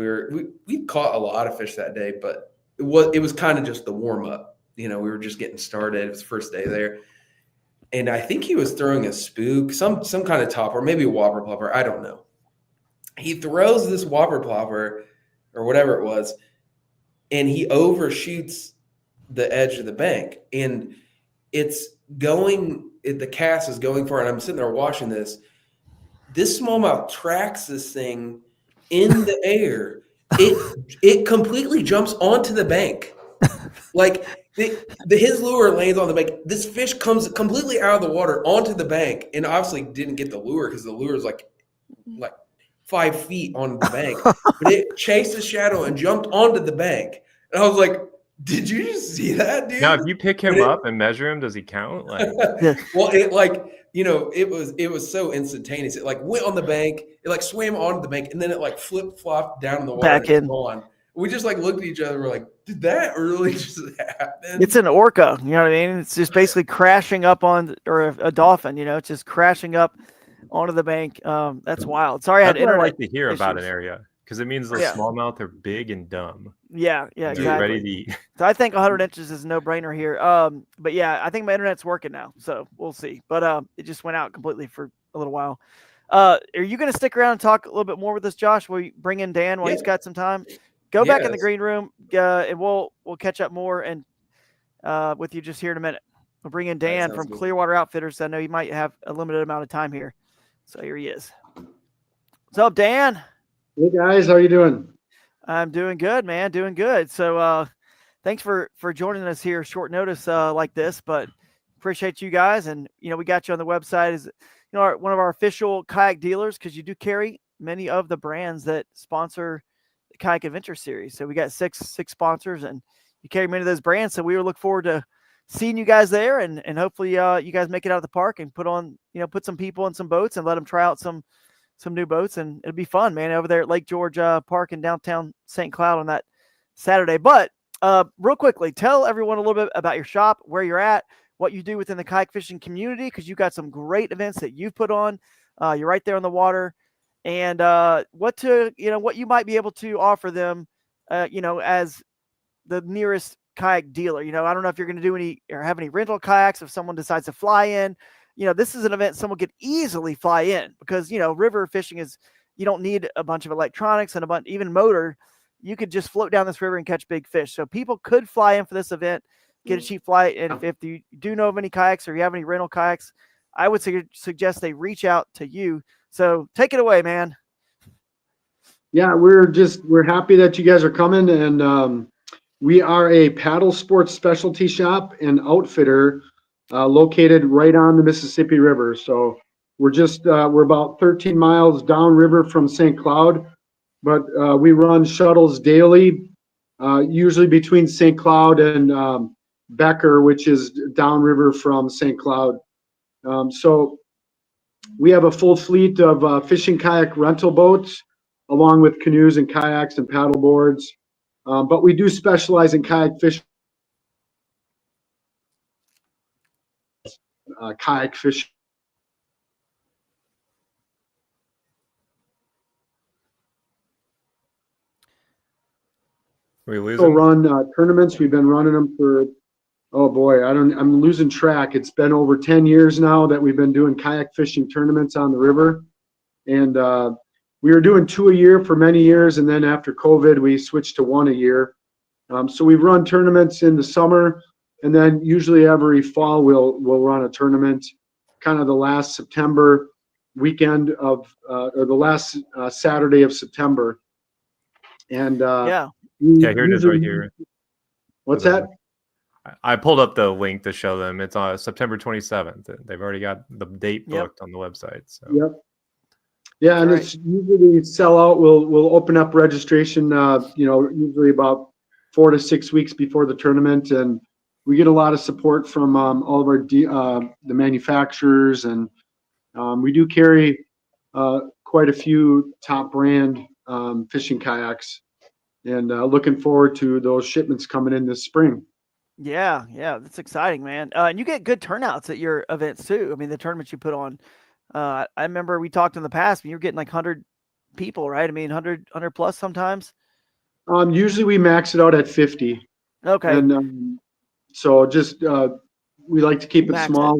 We caught a lot of fish that day, but it was kind of just the warm up. We were just getting started. It was the first day there. And I think he was throwing a spook, some kind of topper, maybe a whopper plopper. I don't know. He throws this whopper plopper or whatever it was, and he overshoots the edge of the bank. And the cast is going for it. And I'm sitting there watching this. This smallmouth tracks this thing in the air. It completely jumps onto the bank. Like his lure lands on the bank. This fish comes completely out of the water onto the bank, and obviously didn't get the lure because the lure is like 5 feet on the bank. But it chased the shadow and jumped onto the bank. And I was like, "Did you just see that, dude?" Now, if you pick him up and measure him, does he count? Like, well, it was so instantaneous. It like went on the bank, it like swam onto the bank, and then it like flip flopped down in the water Back in. on. We just like looked at each other. We're like, "Did that really just happen?" It's an orca. You know what I mean? It's just basically crashing up on, or a dolphin. It's just crashing up onto the bank. That's wild. Sorry, I had that's what I internet like to hear about an issues. area because it means the Yeah. smallmouth are big and dumb. Yeah, They're exactly. ready to eat. So I think 100 inches is a no-brainer here. But yeah, I think my internet's working now, so we'll see. But it just went out completely for a little while. Are you going to stick around and talk a little bit more with us, Josh? Will you bring in Dan while he's got some time? Go back in the green room, and we'll catch up more and with you just here in a minute. We'll bring in Dan from good. Clearwater Outfitters. I know you might have a limited amount of time here, so here he is. What's up, Dan? Hey guys, how you doing? I'm doing good, man. Doing good. So thanks for joining us here short notice like this, but appreciate you guys. And, we got you on the website as, one of our official kayak dealers, because you do carry many of the brands that sponsor the Kayak Adventure Series. So we got six sponsors, and you carry many of those brands. So we look forward to seeing you guys there, and hopefully you guys make it out of the park and put some people in some boats and let them try out some new boats, and it'll be fun, man, over there at Lake George Park in downtown St. Cloud on that Saturday. But real quickly, tell everyone a little bit about your shop, where you're at, what you do within the kayak fishing community, because you got some great events that you've put on. You're right there on the water, and what you might be able to offer them, as the nearest kayak dealer. I don't know if you're going to do any or have any rental kayaks if someone decides to fly in. This is an event someone could easily fly in because, river fishing is, you don't need a bunch of electronics and even motor. You could just float down this river and catch big fish. So people could fly in for this event, get a cheap flight. And if you do know of any kayaks or you have any rental kayaks, I would suggest they reach out to you. So take it away, man. Yeah, we're happy that you guys are coming, and we are a paddle sports specialty shop and outfitter located right on the Mississippi River. So we're about 13 miles downriver from St. Cloud, but we run shuttles daily, usually between St. Cloud and Becker, which is downriver from St. Cloud. So we have a full fleet of fishing kayak rental boats, along with canoes and kayaks and paddle boards. But we do specialize in kayak fishing. Kayak fishing. We We'll run tournaments. We've been running them for, oh boy, I'm losing track. It's been over 10 years now that we've been doing kayak fishing tournaments on the river. And we were doing 2 a year for many years. And then after COVID, we switched to 1 a year. So we've run tournaments in the summer, and then usually every fall we'll run a tournament, kind of the last September weekend of, or the last Saturday of September. And yeah, here it is right here. What's that? I pulled up the link to show them. It's on September 27th. They've already got the date booked on the website. So. Yep. Yeah, and it's usually sell out. We'll open up registration, usually about 4 to 6 weeks before the tournament, and we get a lot of support from all of our the manufacturers, and we do carry quite a few top brand fishing kayaks, and looking forward to those shipments coming in this spring. Yeah, that's exciting, man. And you get good turnouts at your events too. I mean, the tournaments you put on. I remember we talked in the past when you were getting like 100 people, right? I mean, 100 plus sometimes. Usually we max it out at 50. Okay. And so just we like to keep it small.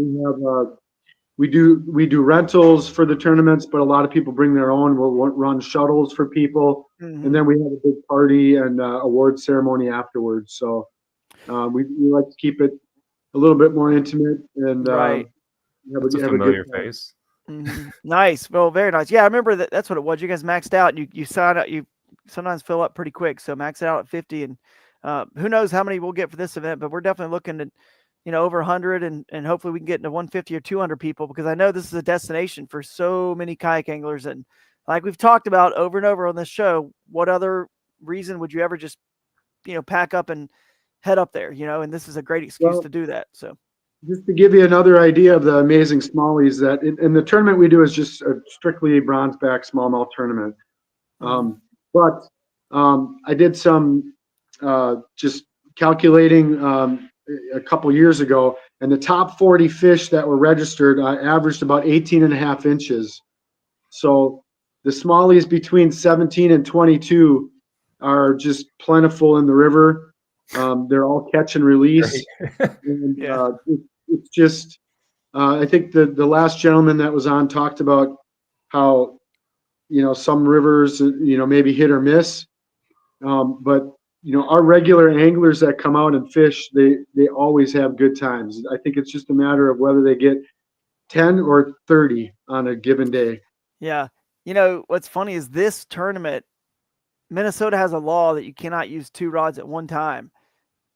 We do rentals for the tournaments, but a lot of people bring their own. We'll run shuttles for people, and then we have a big party and award ceremony afterwards. So we like to keep it a little bit more intimate and right. Have a familiar face. Mm-hmm. Nice. Well, very nice. Yeah, I remember that's what it was. You guys maxed out, and you sign up. You sometimes fill up pretty quick, so max it out at 50, and who knows how many we'll get for this event, but we're definitely looking at over 100, and hopefully we can get into 150 or 200 people, because I know this is a destination for so many kayak anglers, and like we've talked about over and over on this show, what other reason would you ever just pack up and head up there, and this is a great excuse to do that. So just to give you another idea of the amazing smallies that in the tournament we do is just strictly a bronzeback smallmouth tournament. But I did some just calculating a couple years ago, and the top 40 fish that were registered averaged about 18.5 inches. So the smallies between 17 and 22 are just plentiful in the river. They're all catch and release. And, it's just, I think the last gentleman that was on talked about how, some rivers, maybe hit or miss. But, our regular anglers that come out and fish, they always have good times. I think it's just a matter of whether they get 10 or 30 on a given day. Yeah. What's funny is this tournament, Minnesota has a law that you cannot use 2 rods at one time.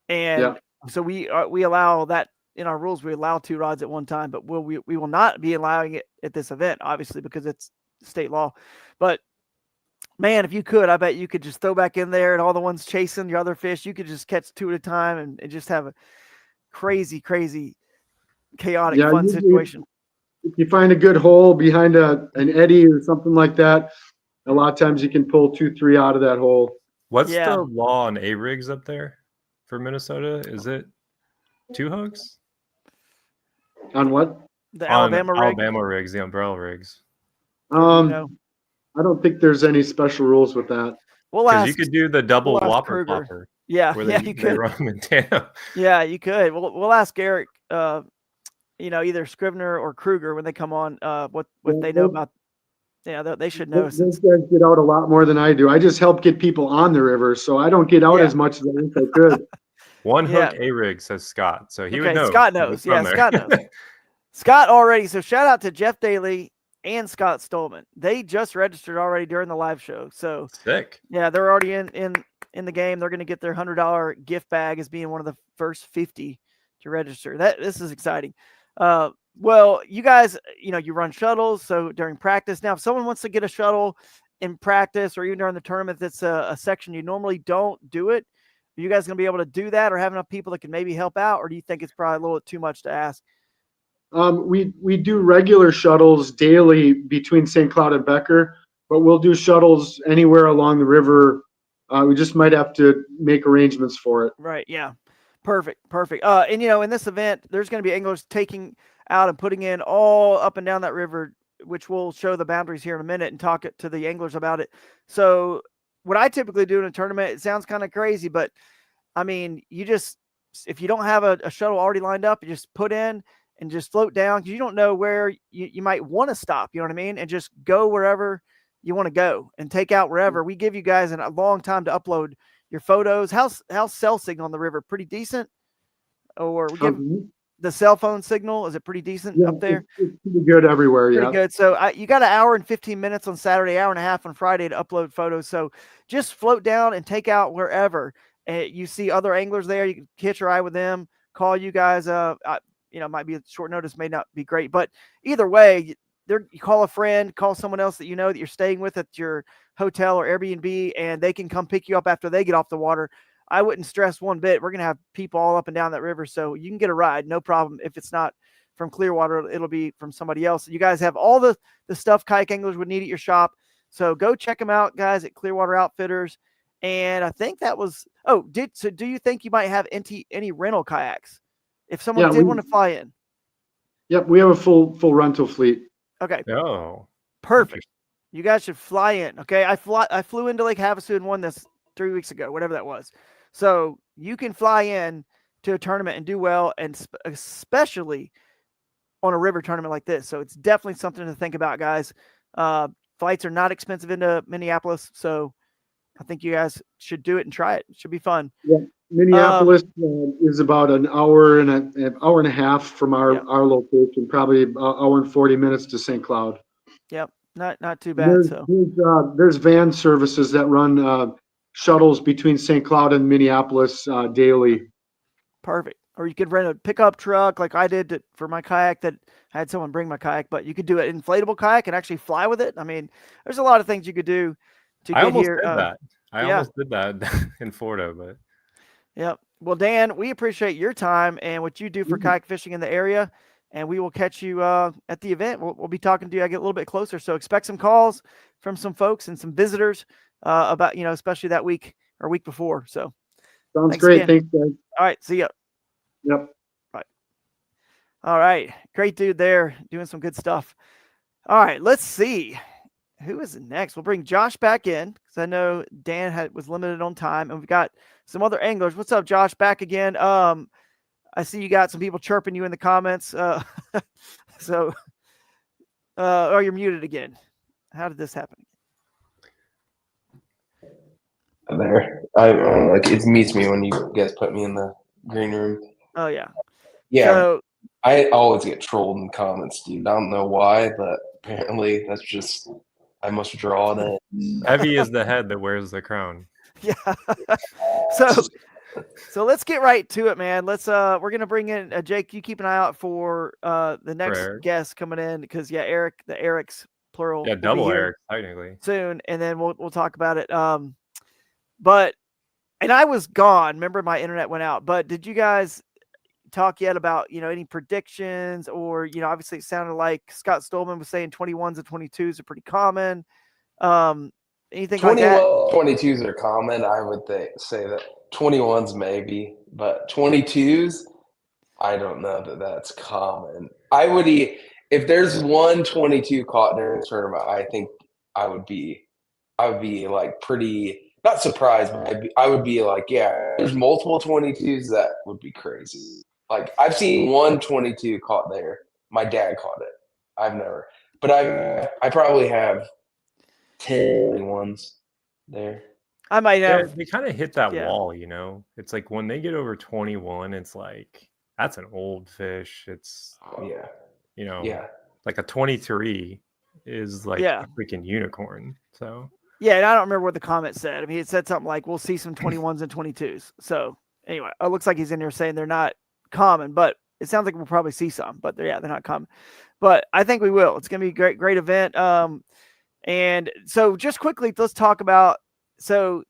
And so we allow that in our rules. We allow 2 rods at one time, but we will not be allowing it at this event, obviously, because it's state law. But man, if you could, I bet you could just throw back in there, and all the ones chasing your other fish, you could just catch 2 at a time and just have a crazy, chaotic, fun situation. If you find a good hole behind an eddy or something like that, a lot of times you can pull 2, 3 out of that hole. What's the law on A-rigs up there for Minnesota? Is it 2 hooks? On what? The Alabama rig? Alabama rigs, the umbrella rigs. I don't think there's any special rules with that. We'll Because ask. you could do the double we'll ask whopper Kruger. flopper Yeah, where yeah, they you could. run them in tandem. Yeah, you could. We'll ask Eric. Either Scrivener or Kruger when they come on. What they know about. Yeah, they should know. Those guys get out a lot more than I do. I just help get people on the river, so I don't get out as much as I wish I could. One hook A-rig, says Scott. So he would know. Scott knows. Yeah, Scott knows. Scott already. So shout out to Jeff Daly and Scott Stolman. They just registered already during the live show. So sick. Yeah, they're already in the game. They're going to get their $100 gift bag as being one of the first 50 to register. This is exciting. Well, you guys, you run shuttles. So during practice, now if someone wants to get a shuttle in practice or even during the tournament, that's a section you normally don't do it. Are you guys going to be able to do that, or have enough people that can maybe help out, or do you think it's probably a little too much to ask? We do regular shuttles daily between St. Cloud and Becker, but we'll do shuttles anywhere along the river. We just might have to make arrangements for it. Right. Yeah. Perfect. And in this event, there's going to be anglers taking out and putting in all up and down that river, which we'll show the boundaries here in a minute and talk to the anglers about it. So what I typically do in a tournament, it sounds kind of crazy, but I mean, if you don't have a shuttle already lined up, you just put in and just float down, because you don't know where you might want to stop, you know what I mean? And just go wherever you want to go and take out wherever. We give you guys a long time to upload your photos. How's cell signal on the river? Pretty decent? Or we give the cell phone signal, is it pretty decent up there? It's pretty good everywhere. Pretty good. So you got an hour and 15 minutes on Saturday, hour and a half on Friday to upload photos. So just float down and take out wherever. You see other anglers there, you can hitch a ride with them, call you guys. Might be a short notice, may not be great, but either way, you call a friend, call someone else that you know that you're staying with at your hotel or Airbnb, and they can come pick you up after they get off the water. I wouldn't stress one bit. We're going to have people all up and down that river, so you can get a ride, no problem. If it's not from Clearwater, it'll be from somebody else. You guys have all the stuff kayak anglers would need at your shop, so go check them out, guys, at Clearwater Outfitters. And I think that was. Do you think you might have any rental kayaks if someone did want to fly in? Yep, we have a full rental fleet. Okay. Oh, perfect. You guys should fly in. Okay, I flew into Lake Havasu and won this 3 weeks ago, whatever that was. So you can fly in to a tournament and do well, and especially on a river tournament like this. So it's definitely something to think about, guys. Flights are not expensive into Minneapolis, so I think you guys should do it and try it. It should be fun. Yeah, Minneapolis is about an hour and a half from our location, probably an hour and 40 minutes to St. Cloud. Yep, not too bad. There's van services that run shuttles between St. Cloud and Minneapolis daily. Perfect. Or you could rent a pickup truck like I did for my kayak, that I had someone bring my kayak, but you could do an inflatable kayak and actually fly with it. I mean, there's a lot of things you could do to get here. I almost did that in Florida, but. Yep. Well, Dan, we appreciate your time and what you do for kayak fishing in the area, and we will catch you at the event. We'll be talking to you. I get a little bit closer, so expect some calls from some folks and some visitors about, especially that week or week before. So sounds great. Again. Thanks, guys. All right. See ya. Yep. Right. All right. Great dude there doing some good stuff. All right. Let's see. Who is next? We'll bring Josh back in because I know Dan was limited on time, and we've got some other anglers. What's up, Josh? Back again. I see you got some people chirping you in the comments. Or you're muted again. How did this happen? There, it meets me when you guys put me in the green room. Oh yeah. Yeah. So, I always get trolled in comments, dude. I don't know why, but apparently that's just. I must draw it in. Heavy is the head that wears the crown. Yeah. So let's get right to it, man. We're gonna bring in Jake. You keep an eye out for the next guest coming in, because Eric, the Erics plural. Yeah, double Eric technically. Soon, and then we'll talk about it. But I was gone. Remember, my internet went out. But did you guys talk yet about any predictions, or obviously it sounded like Scott Stolman was saying 21s and 22s are pretty common. Anything like that? 22s are common. I would say that 21s maybe, but 22s, I don't know that that's common. I would if there's one 22 caught during the tournament, I would be like pretty not surprised, but I would be like, yeah, there's multiple 22s. That would be crazy. Like I've seen one 22 caught there. My dad caught it. I've never, but I probably have 10 ones there. I might Yeah, have. they kind of hit that yeah. wall, you know. It's like when they get over 21, it's like that's an old fish. It's Yeah, you know, yeah. like a 23 is like Yeah. a freaking unicorn. So Yeah, and I don't remember what the comment said. I mean, it said something like, we'll see some 21s and 22s. So anyway, it looks like he's in here saying they're not common, but it sounds like we'll probably see some, but they're not common. But I think we will. It's going to be a great event. And so just quickly, let's talk about, so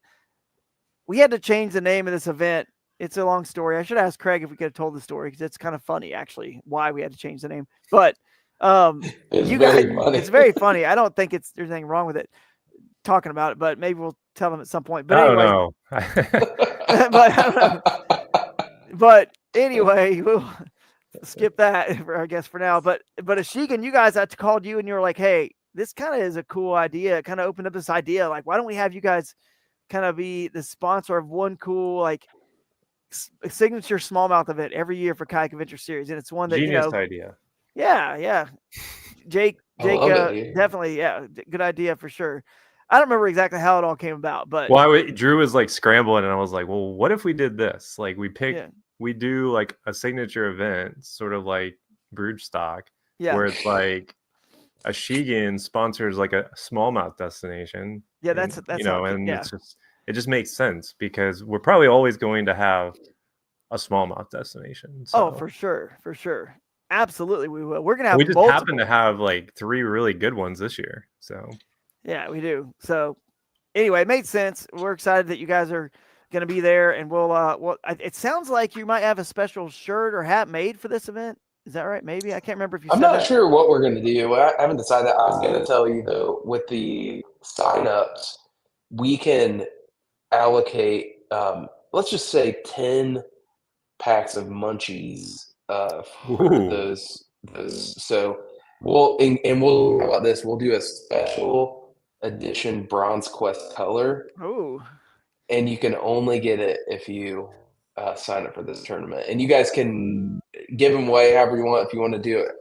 we had to change the name of this event. It's a long story. I should ask Craig if we could have told the story because it's kind of funny, actually, why we had to change the name. But It's you very guys, funny. it's very funny. I don't think there's anything wrong with it talking about it, but maybe we'll tell them at some point. But I anyway, don't know. but anyway, we'll skip that I guess for now. But Achigan, you guys, I called you and you were like, hey, this kind of is a cool idea. It kind of opened up this idea. Like, why don't we have you guys kind of be the sponsor of one cool, like, signature smallmouth event every year for Kayak Adventure Series? And it's one that, Genius idea. Yeah. Jake, definitely. Yeah. Good idea for sure. I don't remember exactly how it all came about, but Drew was like scrambling and I was like, well, what if we did this? Like we do like a signature event, sort of like Broodstock, where it's like Achigan sponsors like a smallmouth destination. Yeah, that's it just makes sense because we're probably always going to have a smallmouth destination. So. Oh, for sure. Absolutely, we will. We're gonna have. We just happen to have like 3 really good ones this year. So yeah, we do. So anyway, it made sense. We're excited that you guys are going to be there, and it sounds like you might have a special shirt or hat made for this event. Is that right? Maybe I can't remember if you. I'm not sure what we're going to do. I haven't decided. I was going to tell you though, with the signups, we can allocate. Let's just say 10 packs of munchies for those. So we'll how about this? We'll do a special edition Bronzequest color. Oh. And you can only get it if you sign up for this tournament. And you guys can give them away however you want if you want to do it,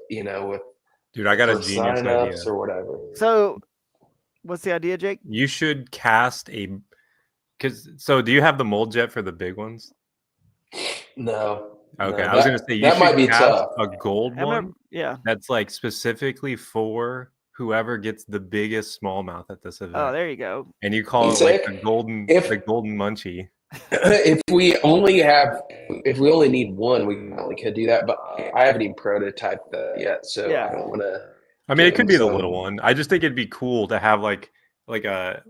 with dude, I got a genius idea or whatever. So what's the idea, Jake? You should cast do you have the mold jet for the big ones? No. Okay, no, I was going to say that might be tough. A gold one. Yeah. That's like specifically for whoever gets the biggest smallmouth at this event. Oh, there you go. And you call it like the golden munchie. If we only need one, we probably could do that. But I haven't even prototyped that yet, so I don't want to. I mean, it could be the little one. I just think it'd be cool to have like a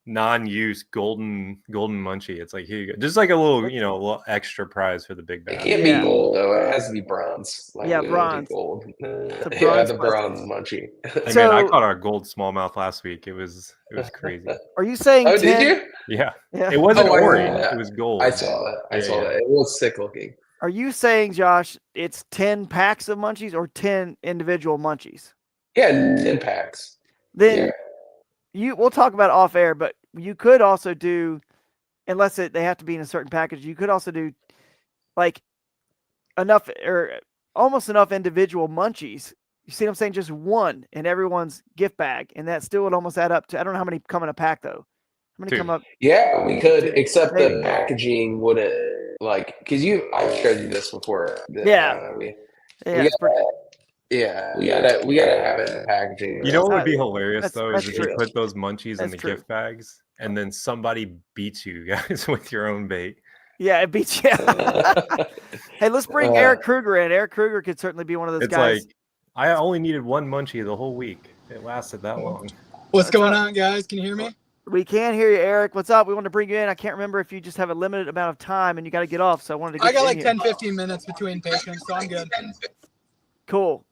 non-use golden munchie. It's like, here you go, just like a little little extra prize for the big bag. It can't be gold though. It has to be bronze. Bronze. Gold. The bronze munchie. I caught a gold smallmouth last week. It was crazy. Are you saying? Oh, did you? Yeah. It wasn't orange. It was gold. I saw that. I saw that. It was sick looking. Are you saying, Josh, it's 10 packs of munchies or 10 individual munchies? Yeah, 10 packs. Then we'll talk about it off air, but you could also do, unless they have to be in a certain package, you could also do like enough or almost enough individual munchies. You see what I'm saying? Just one in everyone's gift bag. And that still would almost add up to, I don't know how many come in a pack though. How many come up? Yeah, we could, except the packaging wouldn't because I've showed you this before. We gotta have it in packaging. You know what would be hilarious though is if you put those munchies in the gift bags and then somebody beats you guys with your own bait. Yeah, it beats you. Hey, let's bring Eric Kruger in. Eric Kruger could certainly be one of those guys. Like, I only needed one munchie the whole week. It lasted that long. What's going on, guys? Can you hear me? We can hear you, Eric. What's up? We want to bring you in. I can't remember if you just have a limited amount of time and you got to get off. So I wanted to get you in like 10, 15 minutes between patients, so I'm good. Cool.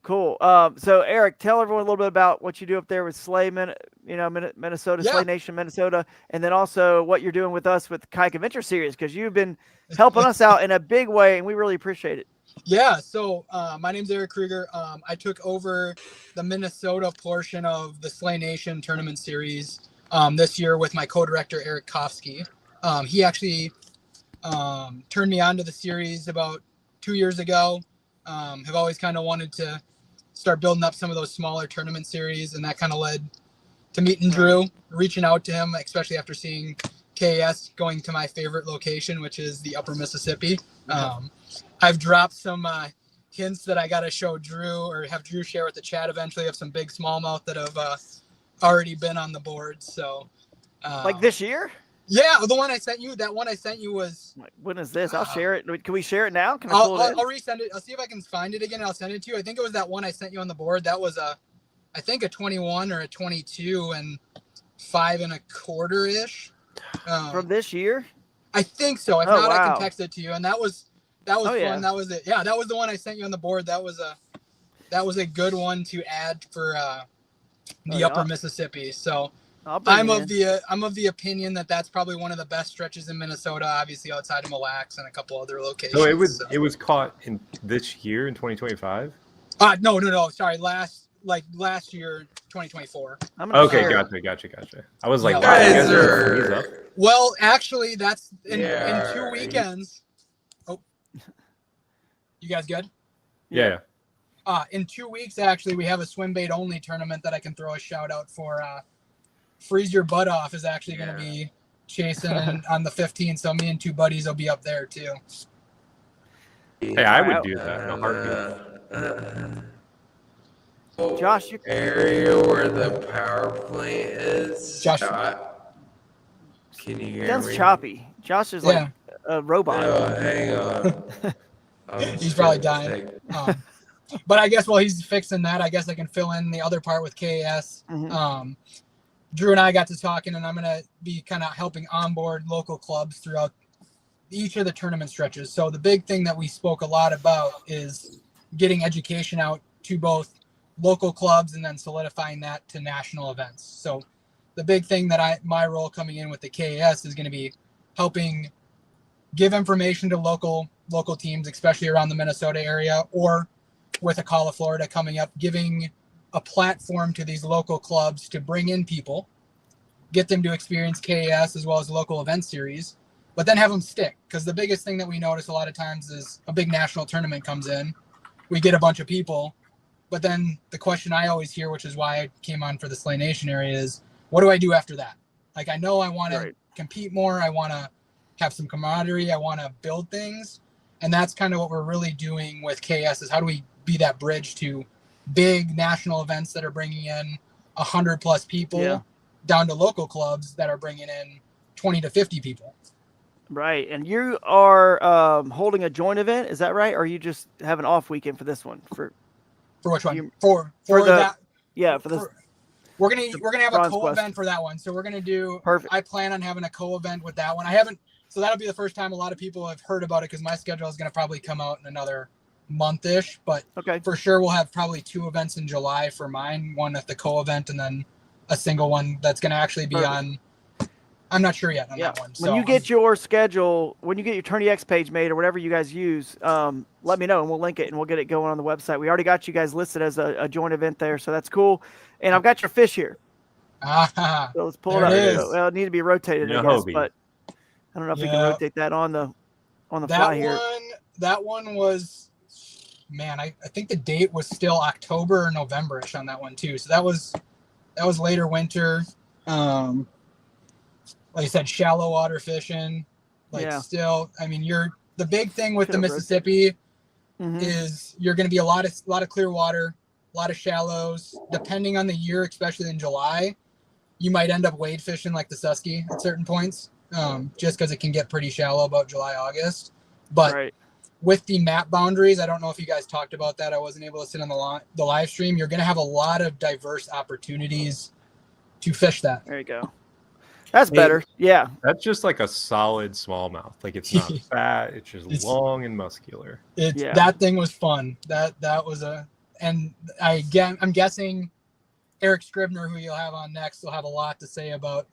So Eric, tell everyone a little bit about what you do up there with Slay, Minnesota, Slay Nation, Minnesota, and then also what you're doing with us with the Kayak Adventure Series, because you've been helping us out in a big way, and we really appreciate it. Yeah, so my name's Eric Krieger. I took over the Minnesota portion of the Slay Nation tournament series this year with my co-director, Eric Kofsky. He actually turned me on to the series about 2 years ago. Have always kind of wanted to start building up some of those smaller tournament series, and that kind of led to meeting Drew, reaching out to him, especially after seeing KS going to my favorite location, which is the Upper Mississippi. I've dropped some hints that I got to show Drew or have Drew share with the chat eventually of some big smallmouth that have already been on the board. So, like this year? Yeah, the one I sent you. That one I sent you was. When is this? I'll share it. Can we share it now? Can I pull it in? I'll resend it. I'll see if I can find it again. I'll send it to you. I think it was that one I sent you on the board. That was I think a 21 or a 22 and 5 1/4 ish. From this year? I think so. If not, wow. I can text it to you. And that was fun. Yeah. That was it. Yeah, that was the one I sent you on the board. That was a good one to add for the Upper Mississippi. So I'm of the opinion that that's probably one of the best stretches in Minnesota, obviously outside of Mille Lacs and a couple other locations. So it was caught in this year in 2025. No. Sorry, last year, 2024. Okay, gotcha. I was like, Yeah. wow, you guys are freeze up. Well, actually, that's in 2 weekends. Oh, you guys good? Yeah. In 2 weeks, actually, we have a swim bait only tournament that I can throw a shout out for. Freeze Your Butt Off is actually going to be chasing on the 15th, so me and 2 buddies will be up there too. Hey, I would do that in a heartbeat. Josh, you area where the power plant is. Josh, can you hear Sounds me? choppy. Josh is like a robot. Hang on. He's probably dying. But I guess while he's fixing that, I guess I can fill in the other part with KS. Drew and I got to talking, and I'm going to be kind of helping onboard local clubs throughout each of the tournament stretches. So the big thing that we spoke a lot about is getting education out to both local clubs and then solidifying that to national events. So the big thing that my role coming in with the KS is going to be helping give information to local teams, especially around the Minnesota area, or with a Call of Florida coming up, giving a platform to these local clubs to bring in people, get them to experience KS as well as local event series, but then have them stick. Because the biggest thing that we notice a lot of times is a big national tournament comes in, we get a bunch of people, but then the question I always hear, which is why I came on for the Slay Nation area, is what do I do after that? Like, I know I want to compete more. I want to have some camaraderie. I want to build things. And that's kind of what we're really doing with KS is how do we be that bridge to big national events that are bringing in 100+ people down to local clubs that are bringing in 20 to 50 people. Right. And you are holding a joint event. Is that right? Or you just have an off weekend for this one? For which one? You, for that. Yeah. For this. We're gonna have a Bronzequest co-event for that one. So we're gonna do. Perfect. I plan on having a co-event with that one. I haven't. So that'll be the first time a lot of people have heard about it because my schedule is gonna probably come out in another month-ish. But for sure we'll have probably 2 events in July for mine. One at the co-event and then a single one that's gonna actually be on. I'm not sure yet on that one. When you get your schedule, when you get your Tourney X page made or whatever you guys use, let me know and we'll link it and we'll get it going on the website. We already got you guys listed as a joint event there, so that's cool. And I've got your fish here. So let's pull it up. Well, it needs to be rotated, I guess, but I don't know if we can rotate that on the fly here. That one was, man, I think the date was still October or November-ish on that one too. So that was later winter. Like I said, shallow water fishing. Still, I mean, the big thing with the Mississippi is you're going to be a lot of clear water, a lot of shallows. Depending on the year, especially in July, you might end up wade fishing like the Susky at certain points, just because it can get pretty shallow about July, August. But with the map boundaries, I don't know if you guys talked about that. I wasn't able to sit on the live stream. You're going to have a lot of diverse opportunities to fish that. There you go. That's better. Yeah. That's just like a solid smallmouth. Like it's not fat. It's just long and muscular. That thing was fun. That was and I'm guessing Eric Scribner, who you'll have on next, will have a lot to say about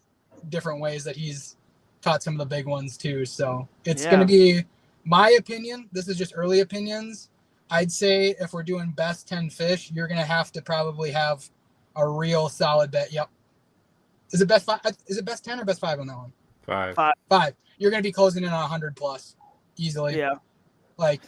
different ways that he's caught some of the big ones too. So it's going to be My opinion, this is just early opinions. I'd say if we're doing best 10 fish, you're going to have to probably have a real solid bet. Yep. Is it best 5? Is it best 10 or best 5 on that one? 5. 5. You're going to be closing in on 100 plus easily. Yeah. Like,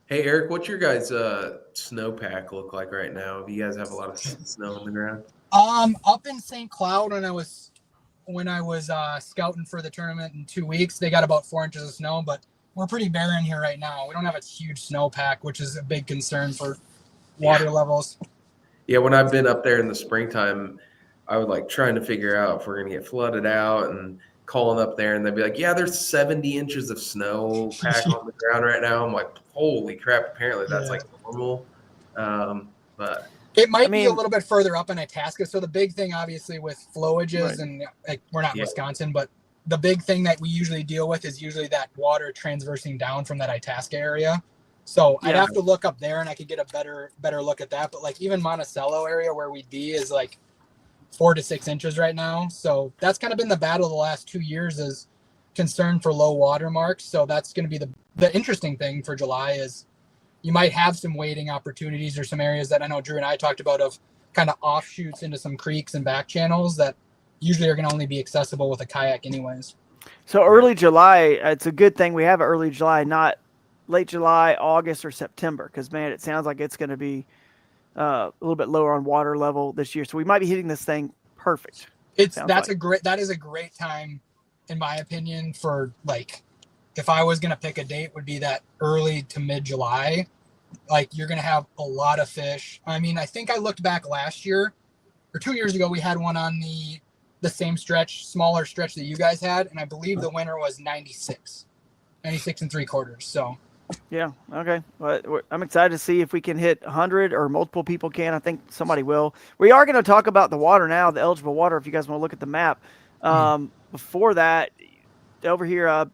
hey, Eric, what's your guys' snowpack look like right now? Do you guys have a lot of snow on the ground? up in St. Cloud when I was scouting for the tournament in 2 weeks, they got about 4 inches of snow, but we're pretty barren here right now. We don't have a huge snowpack, which is a big concern for water levels. Yeah, when I've been up there in the springtime, I would like trying to figure out if we're going to get flooded out and calling up there, and they'd be like, yeah, there's 70 inches of snow pack on the ground right now. I'm like, holy crap, apparently that's like normal. But it might be a little bit further up in Itasca. So the big thing, obviously, with flowages, and like, we're not in Wisconsin, but the big thing that we usually deal with is usually that water transversing down from that Itasca area. So I'd have to look up there, and I could get a better look at that. But like even Monticello area where we'd be is like 4 to 6 inches right now. So that's kind of been the battle the last 2 years, is concern for low water marks. So that's going to be the interesting thing for July, is you might have some wading opportunities or some areas that I know Drew and I talked about of kind of offshoots into some creeks and back channels that usually are going to only be accessible with a kayak anyways. So early July, it's a good thing we have early July, not late July, August, or September, because, man, it sounds like it's going to be a little bit lower on water level this year. So we might be hitting this thing perfect. That is a great time, in my opinion, for like, if I was going to pick a date, would be that early to mid July. Like, you're going to have a lot of fish. I mean, I think I looked back last year or 2 years ago, we had one on the same stretch, smaller stretch that you guys had. And I believe the winner was 96 3/4. So yeah. Okay. Well, I'm excited to see if we can hit 100 or multiple people can. I think somebody will. We are going to talk about the water now, the eligible water, if you guys want to look at the map. Before that, over here,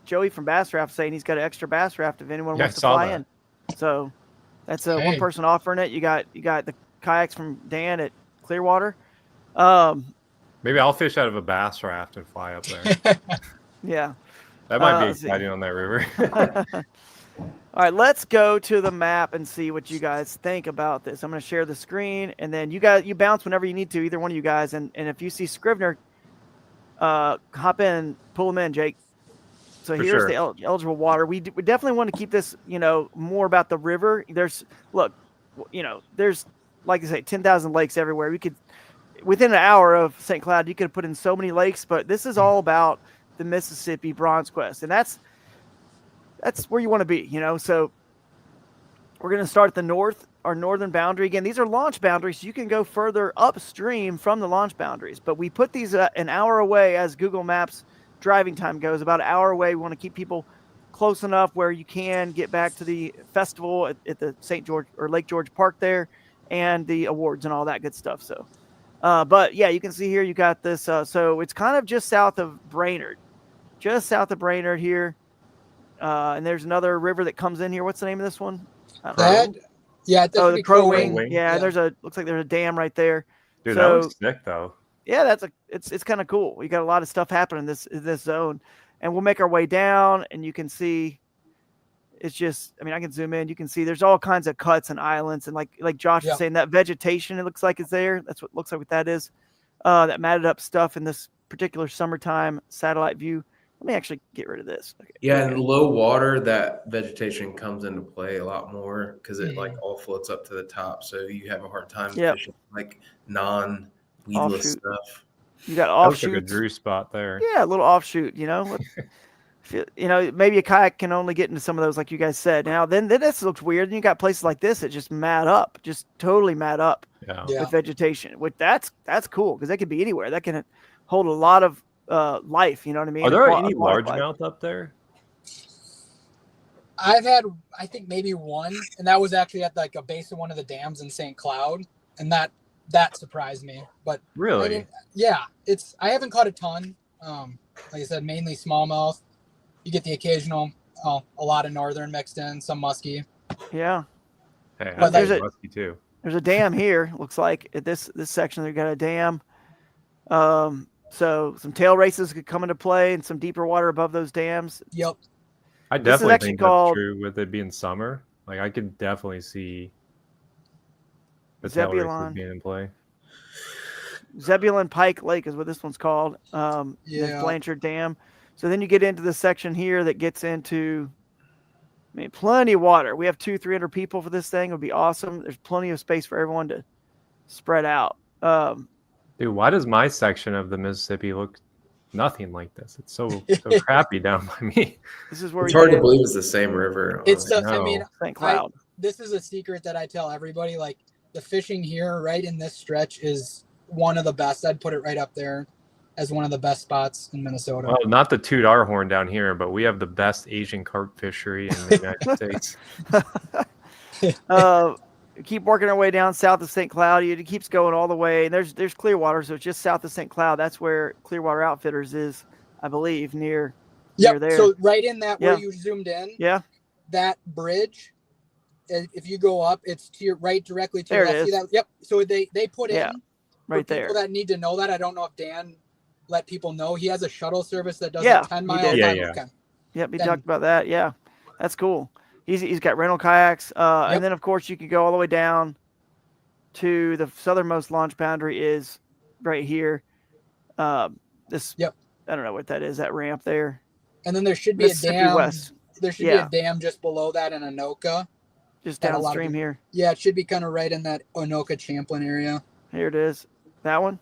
Joey from Bass Raft saying he's got an extra Bass Raft if anyone wants to fly in. So that's one person offering it. You got the kayaks from Dan at Clearwater. Maybe I'll fish out of a Bass Raft and fly up there. Yeah. That might be exciting on that river. All right, let's go to the map and see what you guys think about this. I'm going to share the screen, and then you bounce whenever you need to, either one of you guys. And if you see Scrivener, hop in, pull him in, Jake. So here's the eligible water. We definitely want to keep this, more about the river. There's, like I say, 10,000 lakes everywhere. We could, within an hour of St. Cloud, you could have put in so many lakes, but this is all about the Mississippi Bronzequest, and that's where you want to be, So we're going to start at the north, our northern boundary. Again, these are launch boundaries, so you can go further upstream from the launch boundaries. But we put these an hour away as Google Maps driving time goes, about an hour away. We want to keep people close enough where you can get back to the festival at the St. George or Lake George Park there, and the awards and all that good stuff. So, but yeah, you can see here you got this. So it's kind of just south of Brainerd, here. And there's another river that comes in here. What's the name of this one? The Crow Wing. Yeah, looks like there's a dam right there. Dude, that looks sick though. Yeah, it's kind of cool. We got a lot of stuff happening in this zone, and we'll make our way down, and you can see. It's just, I can zoom in. You can see there's all kinds of cuts and islands, and like Josh was saying, that vegetation, it looks like it's there. That's what looks like what that is. That matted up stuff in this particular summertime satellite view. Let me actually get rid of this. Okay. Yeah, in low water, that vegetation comes into play a lot more because it all floats up to the top. So you have a hard time fishing like non-weedless stuff. You got offshoots. That was like a Drew spot there. Yeah, a little offshoot, maybe a kayak can only get into some of those, like you guys said. Now, then this looks weird. And you got places like this that just totally mat up with vegetation. That's cool because they could be anywhere. That can hold a lot of life. You know what I mean? Are there any largemouth up there? I've had, I think maybe one, and that was actually at like a base of one of the dams in St. Cloud, and that surprised me. But really, I haven't caught a ton. Like I said, mainly smallmouth. You get the occasional, a lot of northern mixed in, some muskie. Yeah. Hey, but there's musky too. There's a dam here. Looks like at this section they've got a dam. So some tail races could come into play and some deeper water above those dams. Yep. I This is definitely actually think called- that's true with it being summer. Like I could definitely see the tail races Zebulon. being in play. Zebulon Pike Lake is what this one's called. There's Yeah. Blanchard Dam. So then you get into the section here that gets into, I mean, plenty of water. We have 200-300 people for this thing. It would be awesome. There's plenty of space for everyone to spread out. Dude, why does my section of the Mississippi look nothing like this? It's so crappy down by me. This is where It's we hard get to in. believe it's the same river. It's honestly. the, I mean, St. Cloud. this is a secret that I tell everybody. Like the fishing here, right in this stretch, is one of the best. I'd put it right up there as one of the best spots in Minnesota. Well, not to toot our horn down here, but we have the best Asian carp fishery in the United States. Keep working our way down south of St. Cloud. It keeps going all the way. There's Clearwater, so it's just south of St. Cloud. That's where Clearwater Outfitters is, I believe, near there. So right in that where Yeah. you zoomed in, Yeah. that bridge, if you go up, it's to your right, directly to There your it left. See is. that? Yep. So they put Yeah, in right for there. people that need to know that. I don't know if Dan let people know he has a shuttle service that does Yeah, a 10 he mile. did. Yeah, time. yeah. Okay. Yep, he Then- talked about that. Yeah, that's cool. He's got rental kayaks, Yep. and then of course you can go all the way down to the southernmost launch boundary is right here. This Yep. I don't know what that is. That ramp there, And then there should be a Mississippi dam. West, There should Yeah. be a dam just below that in Anoka. just That a lot of downstream people- here. Yeah, it should be kind of right in that Anoka Champlin area. Here it is. That one.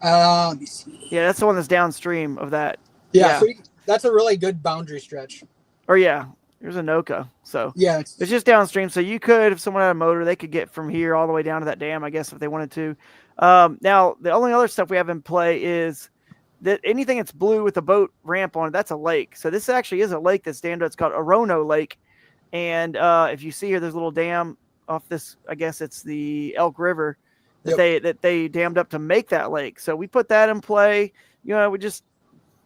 Let me see. Yeah, that's the one that's downstream of that. Yeah, Yeah. so that's a really good boundary stretch. Or yeah, there's Anoka. So Yeah, it's just downstream. So you could, if someone had a motor, they could get from here all the way down to that dam, I guess, if they wanted to. Now, the only other stuff we have in play is that anything that's blue with a boat ramp on it, that's a lake. So this actually is a lake that's dammed up. It's called Orono Lake. And if you see here, there's a little dam off this, I guess it's the Elk River that they dammed up to make that lake. So we put that in play. You know, we just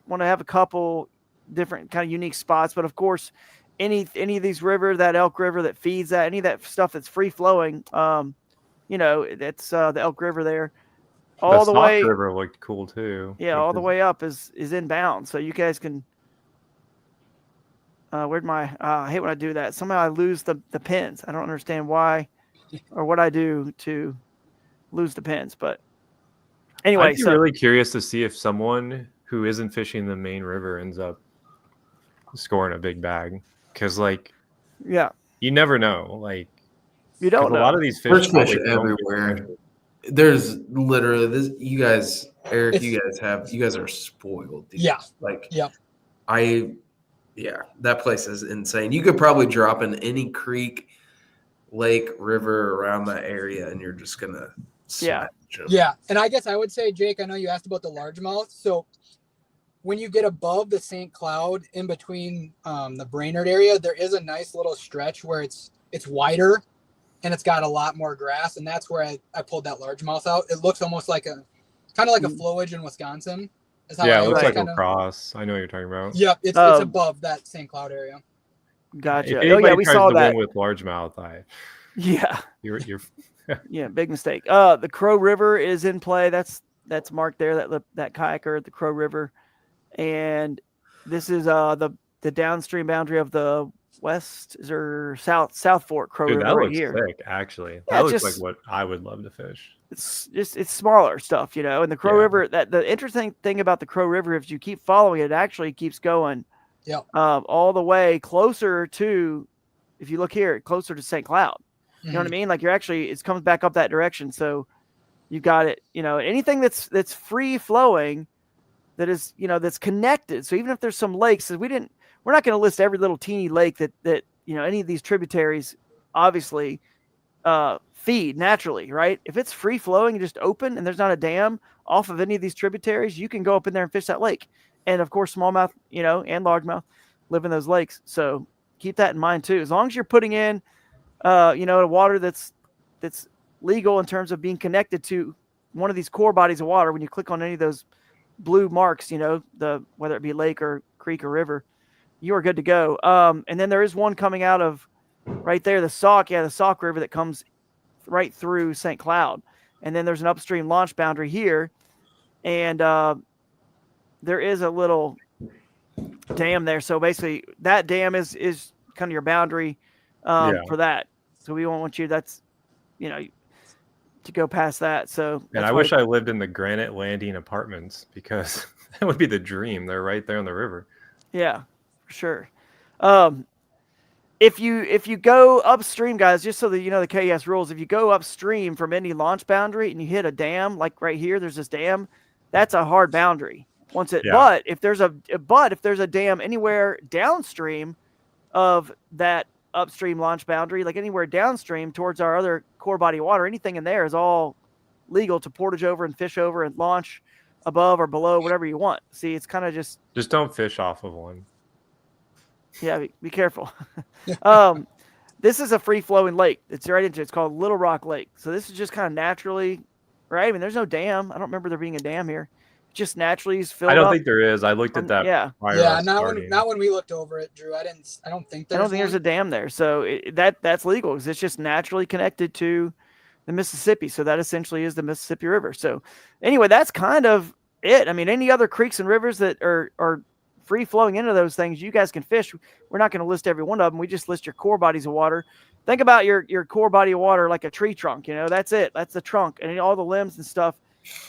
want to have a couple different kind of unique spots. But of course, any of these rivers, that Elk River that feeds that, any of that stuff that's free flowing, you know, that's the Elk River there. All the Soft way, River looked cool too. yeah, all the way up is inbound. So you guys can. Where'd my? I hate when I do that. Somehow I lose the pins. I don't understand why, or what I do to lose the pins. But anyway, I'd be so really curious to see if someone who isn't fishing the main river ends up scoring a big bag, because like yeah, you never know. Like you don't 'cause know. a lot of these fish There's fish probably don't get everywhere. catchable. There's literally this. You guys, Eric, It's- you guys are spoiled. Dude. Yeah. Like, Yep. yeah, that place is insane. You could probably drop in any creek, lake, river around that area, and you're just gonna Yeah. smash 'em. Yeah, and I guess I would say, Jake, I know you asked about the largemouth. So when you get above the St. Cloud, in between the Brainerd area, there is a nice little stretch where it's wider, and it's got a lot more grass, and that's where I pulled that largemouth out. It looks almost like a kind of like a flowage in Wisconsin. Is how Yeah, I it looks always like kinda- a cross. I know what you're talking about. Yep, it's Um, above that St. Cloud area. Gotcha. If Oh anybody yeah, we tries saw to that. win with largemouth, Yeah. you're Yeah, big mistake. The Crow River is in play. That's marked there. That kayaker at the Crow River, and this is the downstream boundary of the west or south Fork Crow dude, River that right looks here. sick. Actually, Yeah, that looks just- like what I would love to fish. It's smaller stuff, you know. And the Crow Yeah. River. That the interesting thing about the Crow River, if you keep following it, it actually keeps going. Yep. All the way closer to, if you look here, closer to St. Cloud. You know what I mean? Like it comes back up that direction. So you got it, you know, anything that's free flowing that is, you know, that's connected. So even if there's some lakes, we're not going to list every little teeny lake that, you know, any of these tributaries obviously feed naturally, right? If it's free flowing and just open and there's not a dam off of any of these tributaries, you can go up in there and fish that lake. And of course, smallmouth, you know, and largemouth live in those lakes. So keep that in mind too. As long as you're putting in, you know, water that's legal in terms of being connected to one of these core bodies of water. When you click on any of those blue marks, you know, whether it be lake or creek or river, you are good to go. And then there is one coming out of right there, the Sauk River that comes right through St. Cloud. And then there's an upstream launch boundary here. And there is a little dam there. So basically, that dam is kind of your boundary for that. So we won't want you. That's to go past that. So And I wish I lived in the Granite Landing apartments because that would be the dream. They're right there on the river. Yeah, for sure. If you go upstream, guys, just so that you know the KS rules, if you go upstream from any launch boundary and you hit a dam, like right here, there's this dam, that's a hard boundary. But if there's a dam anywhere downstream of that upstream launch boundary, like anywhere downstream towards our other core body of water, anything in there is all legal to portage over and fish over and launch above or below, whatever you want. See, it's kind of just don't fish off of one. Yeah, be careful. This is a free-flowing lake. It's right into. It's called Little Rock Lake. So this is just kind of naturally, right? I mean, there's no dam. I don't remember there being a dam here. It just naturally is filled. I don't up. think there is. I looked at that. Yeah. Not when we looked over it, Drew. I don't think there's a dam there. So that's legal because it's just naturally connected to the Mississippi. So that essentially is the Mississippi River. So anyway, that's kind of it. I mean, any other creeks and rivers that are free flowing into those things, you guys can fish. We're not going to list every one of them. We just list your core bodies of water. Think about your core body of water like a tree trunk. That's it. That's the trunk, and all the limbs and stuff,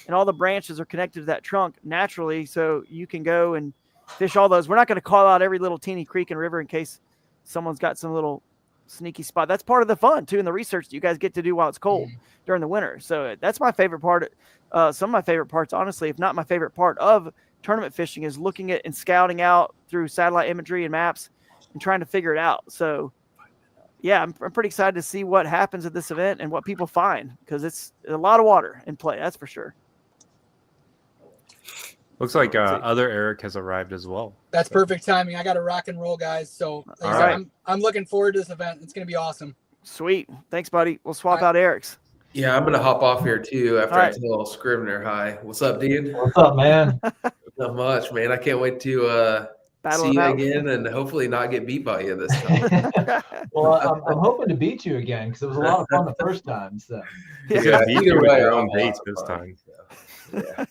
and all the branches are connected to that trunk naturally. So you can go and fish all those. We're not going to call out every little teeny creek and river in case someone's got some little sneaky spot. That's part of the fun too, and the research that you guys get to do while it's cold during the winter. So that's my favorite part. Some of my favorite parts, honestly, if not my favorite part of tournament fishing, is looking at and scouting out through satellite imagery and maps and trying to figure it out. So yeah, I'm pretty excited to see what happens at this event and what people find, because it's a lot of water in play. That's for sure. Looks like other Eric has arrived as well. That's perfect timing. I got to rock and roll, guys. So I'm looking forward to this event. It's going to be awesome. Sweet. Thanks, buddy. We'll swap out Eric's. Yeah, I'm going to hop off here too after I tell Scrivener hi. What's up, dude? What's up, man? Not much, man. I can't wait to see you again and hopefully not get beat by you this time. Well, I'm hoping to beat you again because it was a lot of fun the first time. So yeah, beat you with your own baits this time. Yeah.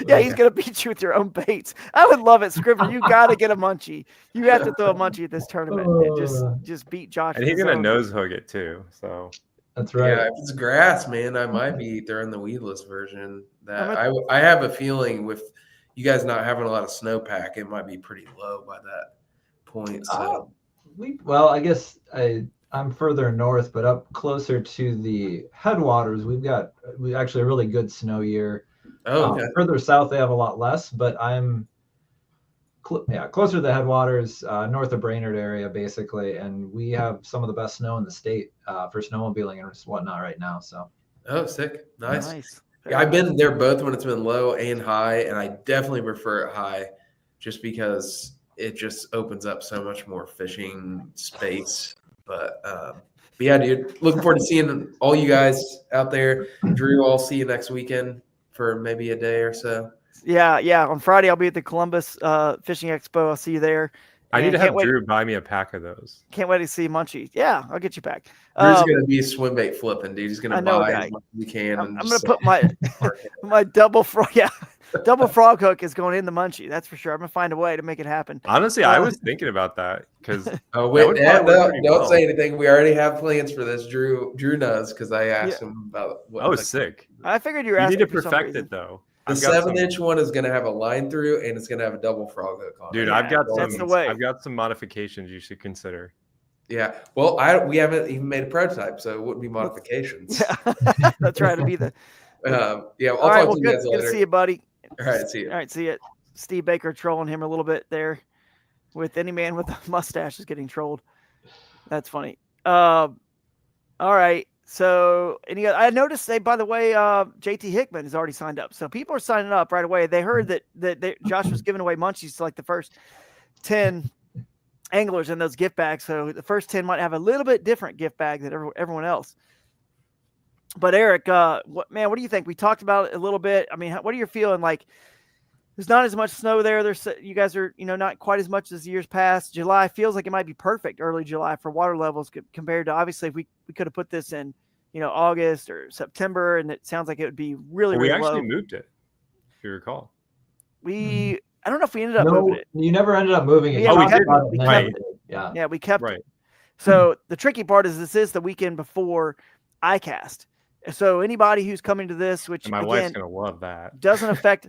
Yeah, he's gonna beat you with your own baits. I would love it, Scrivener. You gotta get a munchie. You have to throw a munchie at this tournament and just beat Josh. And he's gonna nose hook it too. So that's right. Yeah, if it's grass, man, I might be throwing the weedless version. That I have a feeling with you guys not having a lot of snowpack, it might be pretty low by that point. So I guess I'm further north, but up closer to the headwaters, we actually a really good snow year. Oh, okay. Further south, they have a lot less, but I'm closer to the headwaters, north of Brainerd area, basically, and we have some of the best snow in the state for snowmobiling and whatnot right now. So, sick, nice. Yeah, I've been there both when it's been low and high, and I definitely prefer it high, just because it just opens up so much more fishing space. But yeah, dude, looking forward to seeing all you guys out there. Drew, I'll see you next weekend for maybe a day or so. Yeah. On Friday, I'll be at the Columbus Fishing Expo. I'll see you there. I need to have Drew buy me a pack of those. Can't wait to see Munchie. Yeah, I'll get you back. Drew's going to be swim bait flipping, dude. He's going to buy as much as he can. I'm going to put my double frog hook is going in the Munchie. That's for sure. I'm going to find a way to make it happen. Honestly, I was thinking about that because don't say anything. We already have plans for this. Drew knows because I asked him about what. I was sick. I figured you were asking. You need to perfect it though. The 7-inch one is going to have a line through, and it's going to have a double frog hook on it. Dude, I've got some modifications you should consider. Yeah. Well, we haven't even made a prototype, so it wouldn't be modifications. Yeah. That's right. It'll be the. I'll talk to you guys later. Good to see you, buddy. All right, see you. All right, see you. Steve Baker trolling him a little bit there, with any man with a mustache is getting trolled. That's funny. All right. So, I noticed by the way, JT Hickman has already signed up. So people are signing up right away. They heard that Josh was giving away munchies to like the first 10 anglers in those gift bags. So the first 10 might have a little bit different gift bag than everyone else. But Eric, what do you think? We talked about it a little bit. I mean, what are you feeling like? There's not as much snow there. You guys are, not quite as much as years past. July feels like it might be perfect early July for water levels compared to, obviously, if we could have put this in, August or September, and it sounds like it would be really, really low. We actually moved it, if you recall. We I don't know if we ended up moving No, it. you never ended up moving it. Yeah, You we talked kept about it. We and kept then- it. Yeah. Yeah, we kept Right. it. So the tricky part is this is the weekend before ICAST. So anybody who's coming to this, which And my wife's again gonna love that. doesn't affect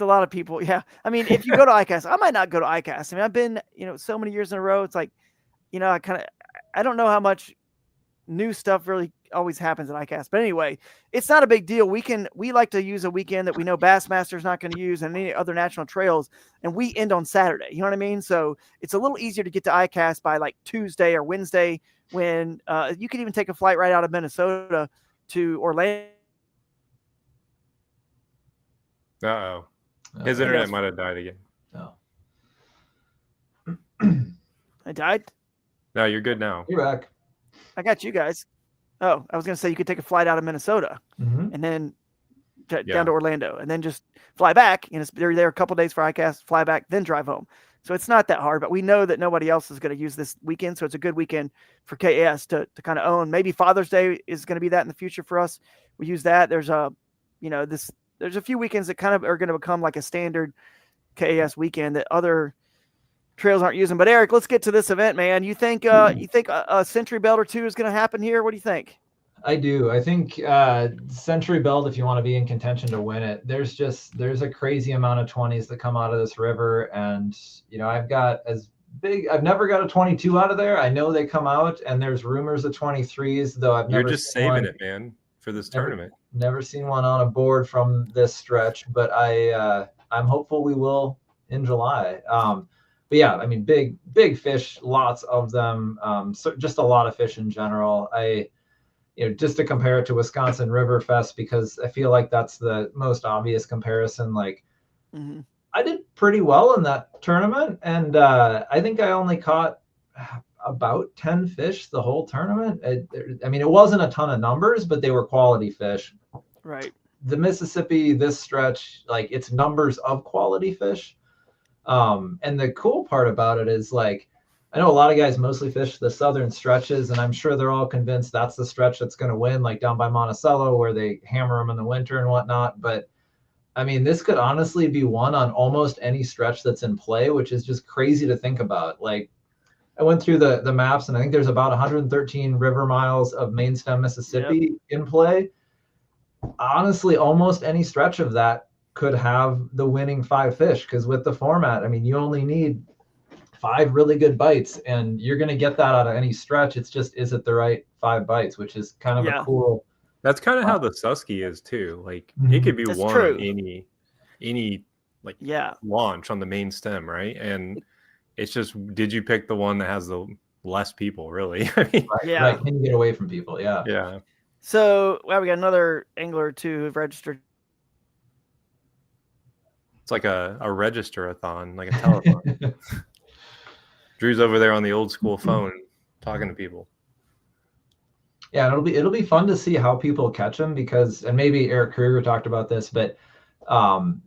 a lot of people. Yeah, I mean, if you go to ICAST, I might not go to ICAST. I mean, I've been so many years in a row. It's like I don't know how much new stuff really always happens at ICAST. But anyway, it's not a big deal. We like to use a weekend that we know Bassmaster's not going to use and any other national trails, and we end on Saturday. You know what I mean? So it's a little easier to get to ICAST by like Tuesday or Wednesday when you can even take a flight right out of Minnesota to Orlando. Uh-oh. His Okay. internet might have died again. No. I died. No, you're good now. You're back. I got you guys. Oh, I was going to say you could take a flight out of Minnesota Mhm. and then Yeah. down to Orlando and then just fly back. They're there a couple days for ICAST, fly back, then drive home. So it's not that hard, but we know that nobody else is going to use this weekend. So it's a good weekend for KS to kind of own. Maybe Father's Day is going to be that in the future for us. We use that. There's a few weekends that kind of are going to become like a standard KS weekend that other trails aren't using. But Eric, let's get to this event, man. You think a Century Belt or two is going to happen here? What do you think? I do. I think Century Belt, if you want to be in contention to win it, there's a crazy amount of 20s that come out of this river. And, I've never got a 22 out of there. I know they come out and there's rumors of 23s, though I've never You're just seen saving one. it, man, for this tournament. Never seen one on a board from this stretch, but I'm hopeful we will in July. But yeah, I mean, big fish, lots of them. So just a lot of fish in general. Just to compare it to Wisconsin River Fest, because I feel like that's the most obvious comparison. Like, I did pretty well in that tournament, and I think I only caught about 10 fish the whole tournament. It wasn't a ton of numbers, but they were quality fish. Right. The Mississippi, this stretch, like, it's numbers of quality fish. And the cool part about it is, like, I know a lot of guys mostly fish the southern stretches, and I'm sure they're all convinced that's the stretch that's going to win, like down by Monticello where they hammer them in the winter and whatnot. But I mean, this could honestly be won on almost any stretch that's in play, which is just crazy to think about. Like, I went through the maps, and I think there's about 113 river miles of main stem Mississippi in play. Honestly, almost any stretch of that could have the winning 5 fish, because with the format, I mean, you only need 5 really good bites, and you're going to get that out of any stretch. It's just, is it the right 5 bites, which is kind of a cool. That's kind of how the Susky is too. Like, it could be one on any like launch on the main stem, right? And it's just, did you pick the one that has the less people, really? I mean, right. Can you get away from people? Yeah. So we got another angler or two who've registered. It's like a register-a-thon, like a telethon. Drew's over there on the old school phone talking to people. Yeah, and it'll be fun to see how people catch them, because, and maybe Eric Kruger talked about this, but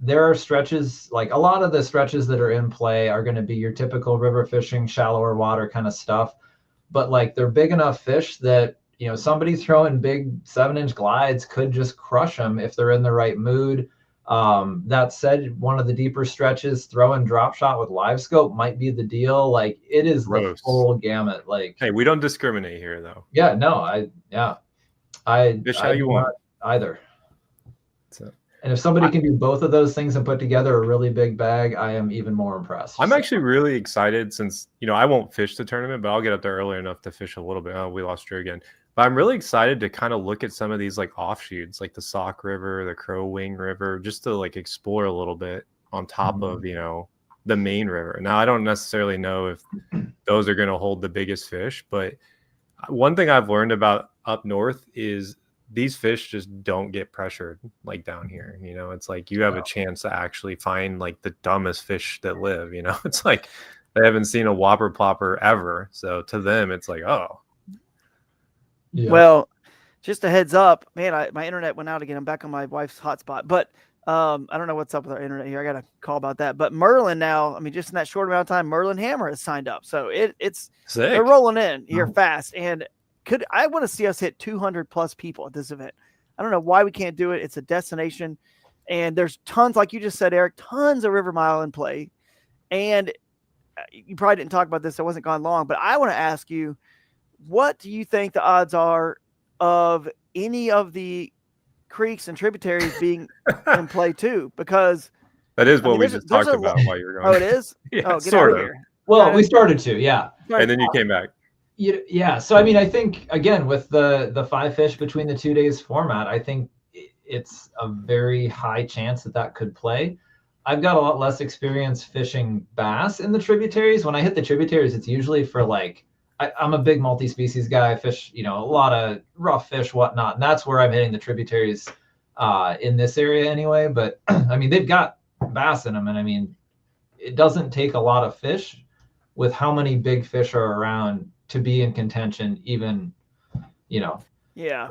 there are stretches, like a lot of the stretches that are in play are going to be your typical river fishing, shallower water kind of stuff. But like, they're big enough fish that, somebody throwing big 7-inch glides could just crush them if they're in the right mood. That said, one of the deeper stretches, throw and drop shot with live scope might be the deal. Like, it is the full gamut. Like, hey, we don't discriminate here, though. Yeah, no, I fish how you want either. And if somebody can do both of those things and put together a really big bag, I am even more impressed. I'm actually really excited, since I won't fish the tournament, but I'll get up there early enough to fish a little bit. Oh, we lost Drew again. But I'm really excited to kind of look at some of these like offshoots, like the Sauk River, the Crow Wing River, just to like explore a little bit on top of, the main river. Now, I don't necessarily know if those are going to hold the biggest fish, but one thing I've learned about up north is these fish just don't get pressured like down here. It's like you have a chance to actually find like the dumbest fish that live. It's like they haven't seen a whopper plopper ever. So to them, it's like, oh. Yeah. Well, just a heads up, man, my internet went out again. I'm back on my wife's hotspot, but I don't know what's up with our internet here. I got a call about that. But Merlin now, just in that short amount of time, Merlin Hammer has signed up. So it's sick. They're rolling in here fast. And I want to see us hit 200 plus people at this event. I don't know why we can't do it. It's a destination. And there's tons, like you just said, Eric, tons of river mile in play. And you probably didn't talk about this. I wasn't gone long, but I want to ask you, what do you think the odds are of any of the creeks and tributaries being in play too? Because that is I what mean, we there's just talked about lot. while you were Oh, gone. it is? Yeah, oh, get sort out of. of here. Well, we started to, yeah. And then you came back. Yeah. So I mean, I think again with the 5 fish between the 2 days format, I think it's a very high chance that could play. I've got a lot less experience fishing bass in the tributaries. When I hit the tributaries, it's usually for like I'm a big multi-species guy. I fish, a lot of rough fish, whatnot, and that's where I'm hitting the tributaries in this area anyway. But I mean, they've got bass in them, and I mean, it doesn't take a lot of fish with how many big fish are around to be in contention, even, Yeah.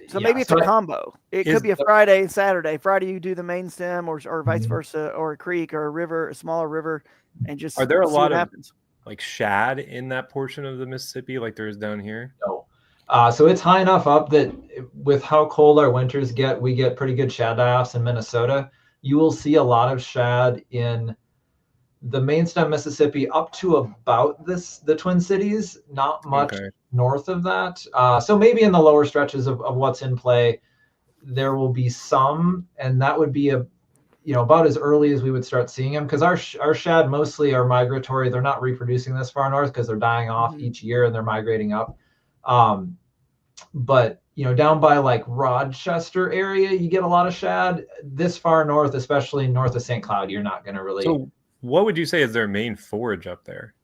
So maybe it's so a combo. It could be a Friday and Saturday. Friday you do the main stem or vice versa, or a creek or a river, a smaller river, and just Are there a see lot what of happens. like shad in that portion of the Mississippi like there is down here? No. So it's high enough up that with how cold our winters get, we get pretty good shad die-offs in Minnesota. You will see a lot of shad in the main stem Mississippi up to about the Twin Cities, not much north of that. So maybe in the lower stretches of what's in play, there will be some, and that would be about as early as we would start seeing them, because our shad mostly are migratory. They're not reproducing this far north because they're dying off each year and they're migrating up. But down by like Rochester area, you get a lot of shad. This far north, especially north of St. Cloud, you're not going to really. So what would you say is their main forage up there?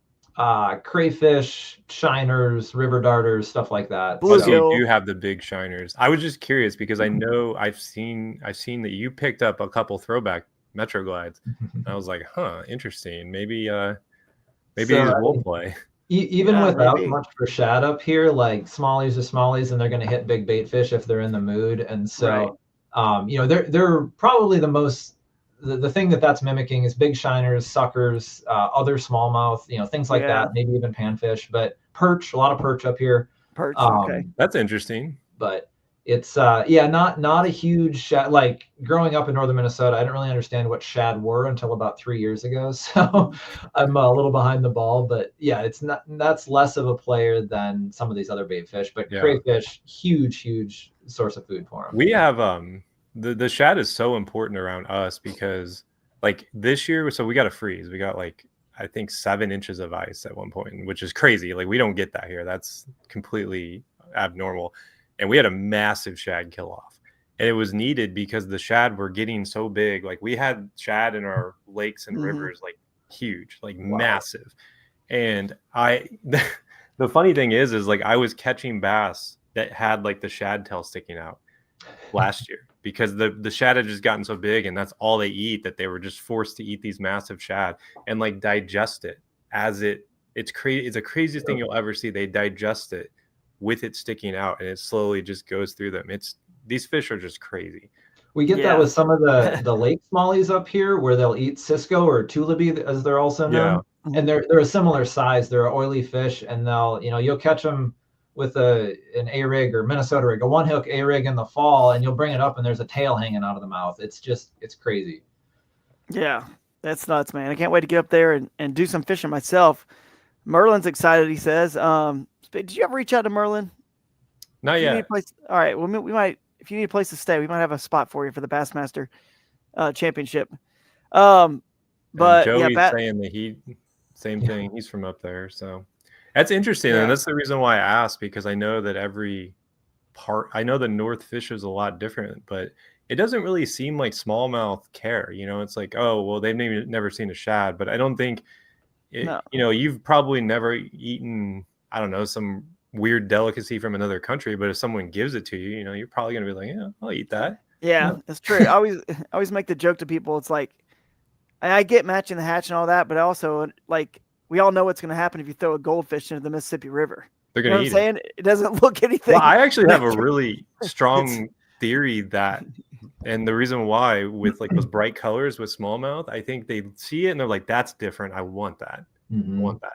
Crayfish, shiners, river darters, stuff like that. So you do have the big shiners. I was just curious because I know I've seen that you picked up a couple throwback Metro glides. I was like, interesting. Maybe these will play. Even without much for shad up here, like smallies are smallies, and they're going to hit big bait fish if they're in the mood. And so, they're probably the most. The thing that's mimicking is big shiners, suckers, other smallmouth, things like that, maybe even panfish, but perch, a lot of perch up here. Perch, okay. That's interesting. But it's, not a huge shad. Like growing up in northern Minnesota, I didn't really understand what shad were until about 3 years ago. So I'm a little behind the ball, but that's less of a player than some of these other bait fish, but crayfish, huge source of food for them. We have, the shad is so important around us because like this year, so we got a freeze. We got like, I think 7 inches of ice at one point, which is crazy. Like we don't get that here. That's completely abnormal. And we had a massive shad kill off, and it was needed because the shad were getting so big. Like we had shad in our lakes and rivers, like huge, like massive. And the funny thing is like I was catching bass that had like the shad tail sticking out last year because the shad had just gotten so big, and that's all they eat, that they were just forced to eat these massive shad and like digest it as it's crazy. It's the craziest thing you'll ever see. They digest it with it sticking out, and it slowly just goes through them. These fish are just crazy. We get that with some of the lake smallies up here, where they'll eat Cisco or Tullaby, as they're also known. And they're a similar size. They're an oily fish, and they'll you'll catch them with an A-rig or Minnesota rig, a one hook A-rig in the fall, and you'll bring it up and there's a tail hanging out of the mouth. It's crazy. Yeah, that's nuts, man. I can't wait to get up there and do some fishing myself. Merlin's excited, he says. Did you ever reach out to Merlin? Not yet. All right. Well, we might, if you need a place to stay, we might have a spot for you for the Bassmaster Championship. But Joey's saying that same thing. He's from up there, so that's interesting. And that's the reason why I asked, because I know that I know the North fishes a lot different, but it doesn't really seem like smallmouth care. It's like, oh, well, they've never seen a shad, but I don't think, you've probably never eaten, I don't know, some weird delicacy from another country, but if someone gives it to you, you're probably going to be like, yeah, I'll eat that. Yeah, that's true. I always make the joke to people. It's like, I get matching the hatch and all that, but also like, we all know what's going to happen if you throw a goldfish into the Mississippi River. They're going to eat it. It doesn't look anything. Well, I actually have a really strong theory that, and the reason why with like those bright colors with smallmouth, I think they see it and they're like, that's different. I want that. I want that.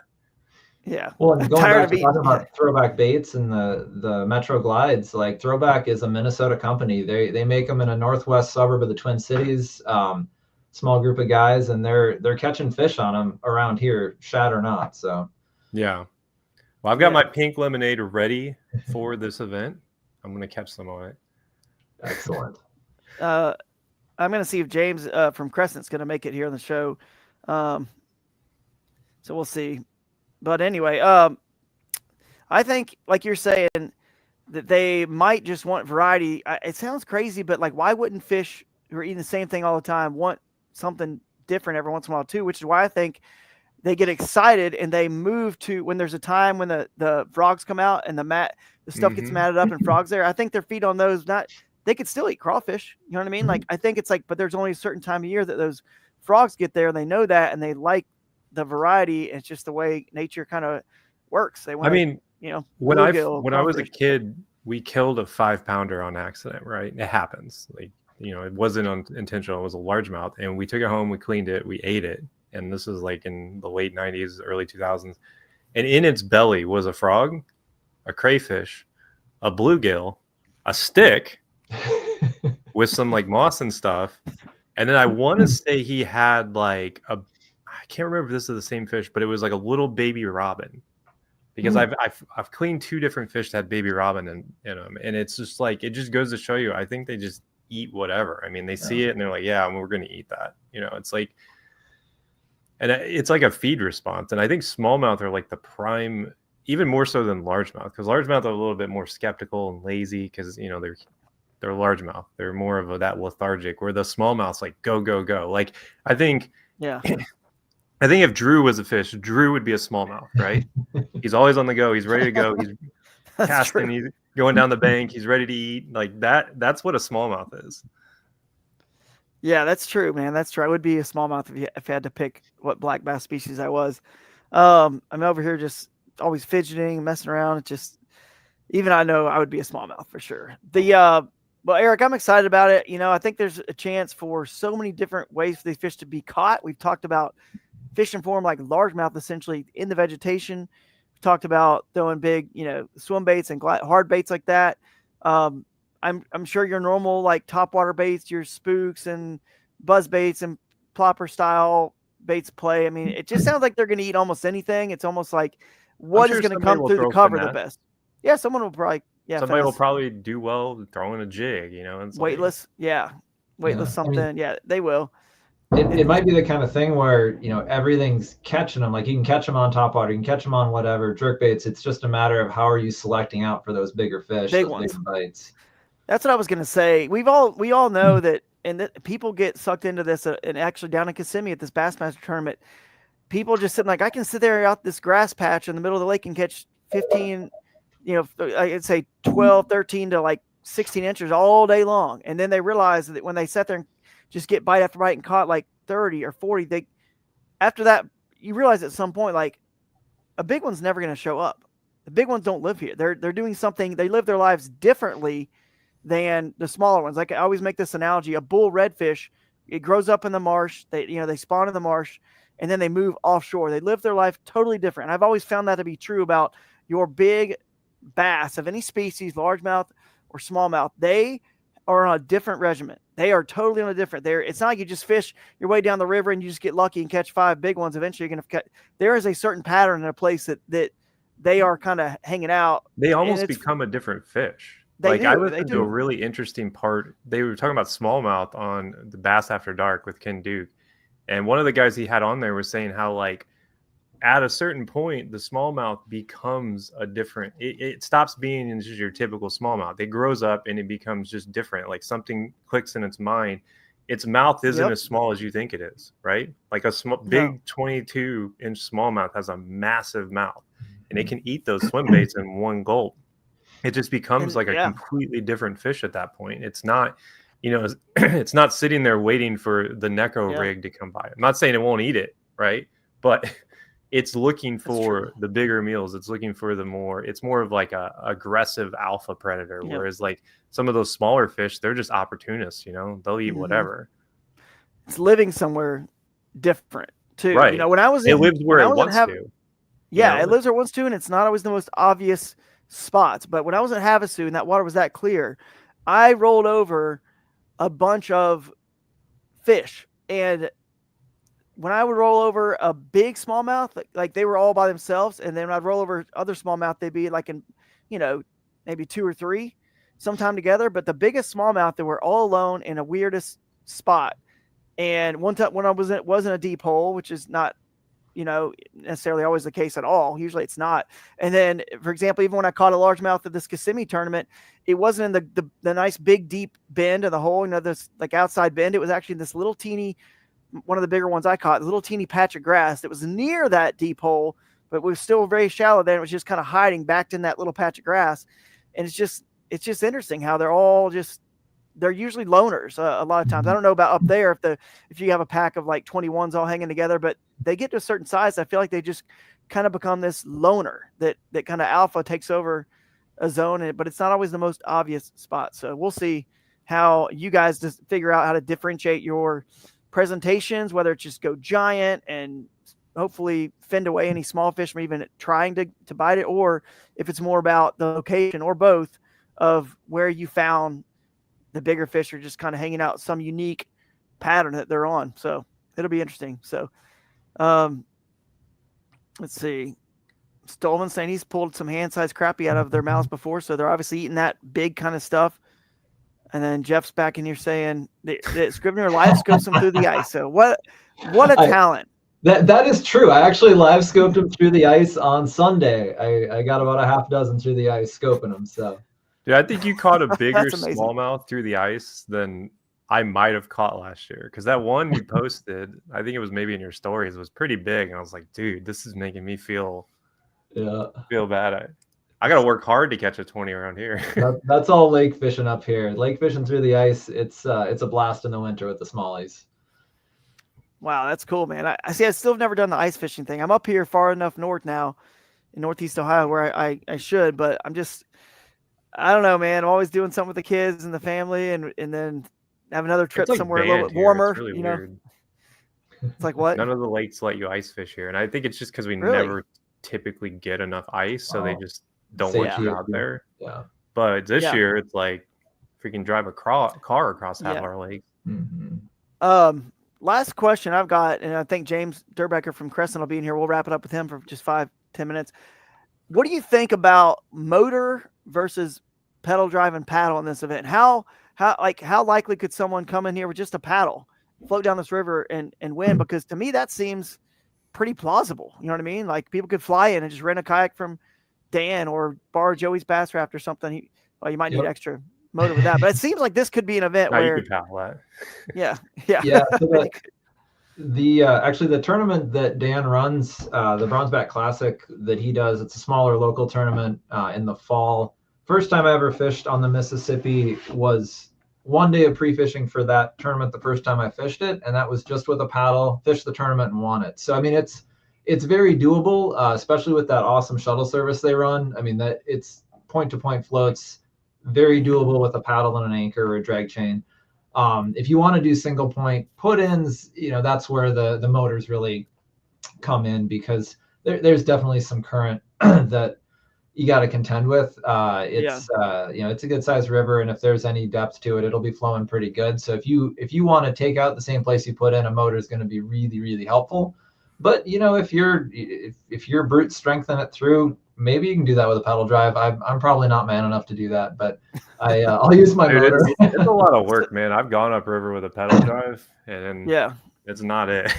Yeah. Well, and going Tired back of to eating. talking about Throwback baits and the Metro Glides, like Throwback is a Minnesota company. They make them in a northwest suburb of the Twin Cities. Small group of guys, and they're catching fish on them around here, shad or not. So Yeah. Well, I've got my pink lemonade ready for this event. I'm going to catch some on it. Excellent. I'm going to see if James from Crescent's going to make it here on the show. So we'll see. But anyway, I think, like you're saying, that they might just want variety. It sounds crazy, but like, why wouldn't fish who are eating the same thing all the time want something different every once in a while too? Which is why I think they get excited and they move to when there's a time when the frogs come out and the stuff gets matted up and frogs there. I think their feed on those, they could still eat crawfish. You know what I mean? Like, I think it's like, but there's only a certain time of year that those frogs get there and they know that, and they like the variety. It's just the way nature kind of works. They want, when I was a kid, we killed a 5-pounder on accident, right? It happens. Like, it wasn't intentional. It was a largemouth, and we took it home, we cleaned it, we ate it. And this is like in the late 90s, early 2000s. And in its belly was a frog, a crayfish, a bluegill, a stick with some like moss and stuff. And then I want to say he had like I can't remember if this is the same fish, but it was like a little baby robin. Because I've cleaned 2 different fish that had baby robin in them. And it's just like, it just goes to show you, I think they just eat whatever. I mean, they see it and they're like, yeah, we're going to eat that. It's like, and it's like a feed response. And I think smallmouth are like the prime, even more so than largemouth, because largemouth are a little bit more skeptical and lazy because, they're largemouth. They're more of that lethargic, where the smallmouth's like, go, go, go. Like, I think if Drew was a fish, Drew would be a smallmouth, right? He's always on the go. He's ready to go. He's casting. He's going down the bank. He's ready to eat. Like that. That's what a smallmouth is. Yeah, that's true, man. That's true. I would be a smallmouth if I had to pick what black bass species I was. I'm over here just always fidgeting, messing around. It's just, even I know I would be a smallmouth for sure. Well, Eric, I'm excited about it. I think there's a chance for so many different ways for these fish to be caught. We've talked about fishing for them like largemouth, essentially in the vegetation. We've talked about throwing big, swim baits and hard baits like that. I'm sure your normal like topwater baits, your spooks and buzz baits and plopper style baits play. I mean, it just sounds like they're going to eat almost anything. It's almost like what is going to come through the cover the best. Yeah, someone will probably. Yeah, somebody will probably do well throwing a jig. It's weightless. Weightless something. I mean, they will. It might be the kind of thing where everything's catching them. Like you can catch them on topwater, you can catch them on whatever jerk baits. It's just a matter of how are you selecting out for those bigger fish, big bites. That's what I was going to say. We all know that, and that people get sucked into this. And actually, down in Kissimmee at this Bassmaster tournament, people just sitting like, I can sit there out this grass patch in the middle of the lake and catch 15, I'd say 12, 13 to like 16 inches all day long. And then they realize that when they sat there and just get bite after bite and caught like 30 or 40, after that, you realize at some point, like a big one's never going to show up. The big ones don't live here. They're doing something. They live their lives differently than the smaller ones. Like I always make this analogy, a bull redfish, it grows up in the marsh. They spawn in the marsh and then they move offshore. They live their life totally different. And I've always found that to be true about your big bass of any species, largemouth or smallmouth. They are on a different regimen. They are totally on a different. It's not like you just fish your way down the river and you just get lucky and catch 5 big ones. Eventually, you're going to catch. There is a certain pattern in a place that they are kind of hanging out. They almost become a different fish. I listened to a really interesting part. They were talking about smallmouth on the Bass After Dark with Ken Duke, and one of the guys he had on there was saying how at a certain point, the smallmouth becomes a different. It stops being just your typical smallmouth. It grows up and it becomes just different. Like something clicks in its mind. Its mouth isn't as small as you think it is, right? Like a big 22-inch smallmouth has a massive mouth, and it can eat those swim baits in one gulp. It just becomes like a completely different fish at that point. It's not, it's not sitting there waiting for the Neko rig to come by. I'm not saying it won't eat it, right? But it's looking for the bigger meals. It's looking for it's more of like a aggressive alpha predator. Whereas like some of those smaller fish, they're just opportunists, they'll eat whatever. It's living somewhere different too. Right. When I was it lives where it wants to. Yeah, know? it lives where it wants to, and it's not always the most obvious spots. But when I was at Havasu and that water was that clear, I rolled over a bunch of fish. And when I would roll over a big smallmouth, like they were all by themselves, and then when I'd roll over other smallmouth, they'd be like in, maybe 2 or 3 sometime together. But the biggest smallmouth, they were all alone in a weirdest spot. And one time when it wasn't a deep hole, which is not, necessarily always the case at all. Usually it's not. And then, for example, even when I caught a largemouth at this Kissimmee tournament, it wasn't in the nice big deep bend of the hole, this like outside bend. It was actually in this little teeny, one of the bigger ones I caught, a little teeny patch of grass that was near that deep hole, but it was still very shallow then. It was just kind of hiding back in that little patch of grass. And it's just interesting how they're usually loners a lot of times. I don't know about up there if you have a pack of like 21s all hanging together, but they get to a certain size, I feel like they just kind of become this loner that kind of alpha takes over a zone, but it's not always the most obvious spot. So we'll see how you guys just figure out how to differentiate your presentations, whether it's just go giant and hopefully fend away any small fish from even trying to bite it, or if it's more about the location or both of where you found the bigger fish are just kind of hanging out some unique pattern that they're on. So it'll be interesting. So let's see. Stolman saying he's pulled some hand-sized crappie out of their mouths before, so they're obviously eating that big kind of stuff. And then Jeff's back in here saying that Scrivener live scopes him through the ice. So what a talent. That is true. I actually live scoped him through the ice on Sunday. I got about a half dozen through the ice scoping him. So Yeah, I think you caught a bigger amazing. smallmouth through the ice than I might have caught last year. Because that one you posted, I think it was maybe in your stories, was pretty big. And I was like, dude, this is making me feel bad. I got to work hard to catch a 20 around here. That's all lake fishing up here. Lake fishing through the ice, it's a blast in the winter with the smallies. Wow, that's cool, man. I see. I still have never done the ice fishing thing. I'm up here far enough north now in Northeast Ohio where I should, but I don't know, man. I'm always doing something with the kids and the family, and then have another trip like somewhere a little bit warmer. It's really weird. It's like what? None of the lakes let you ice fish here, and I think it's just because we Really? never typically get enough ice, so they just don't Safe want you here. out there. Yeah. But this Yeah. year, it's like freaking drive a car across half Yeah. our lake. Mm-hmm. Last question I've got, and I think James Durbecker from Crescent will be in here. We'll wrap it up with him for just 5-10 minutes. What do you think about motor versus pedal drive and paddle in this event? How likely could someone come in here with just a paddle, float down this river and win? Because to me, that seems pretty plausible. You know what I mean? Like people could fly in and just rent a kayak from Dan or borrow Joey's Bass Raft or something. You might need extra motor with that, but it seems like this could be an event where you could paddle that. Yeah. So actually the tournament that Dan runs, the Bronzeback Classic that he does, it's a smaller local tournament in the fall. First time I ever fished on the Mississippi was one day of pre-fishing for that tournament. The first time I fished it, and that was just with a paddle, fished the tournament and won it. So I mean, it's very doable, especially with that awesome shuttle service they run. I mean, that it's point-to-point floats, very doable with a paddle and an anchor or a drag chain. If you want to do single point put-ins, that's where the motors really come in, because there's definitely some current that you got to contend with. It's a good sized river, and if there's any depth to it, it'll be flowing pretty good. So if you want to take out the same place you put in, a motor is going to be really, really helpful. But if you're brute strengthen it through, maybe you can do that with a pedal drive. I'm probably not man enough to do that, but I'll use my motor. It's a lot of work, man. I've gone upriver with a pedal drive, and it's not it.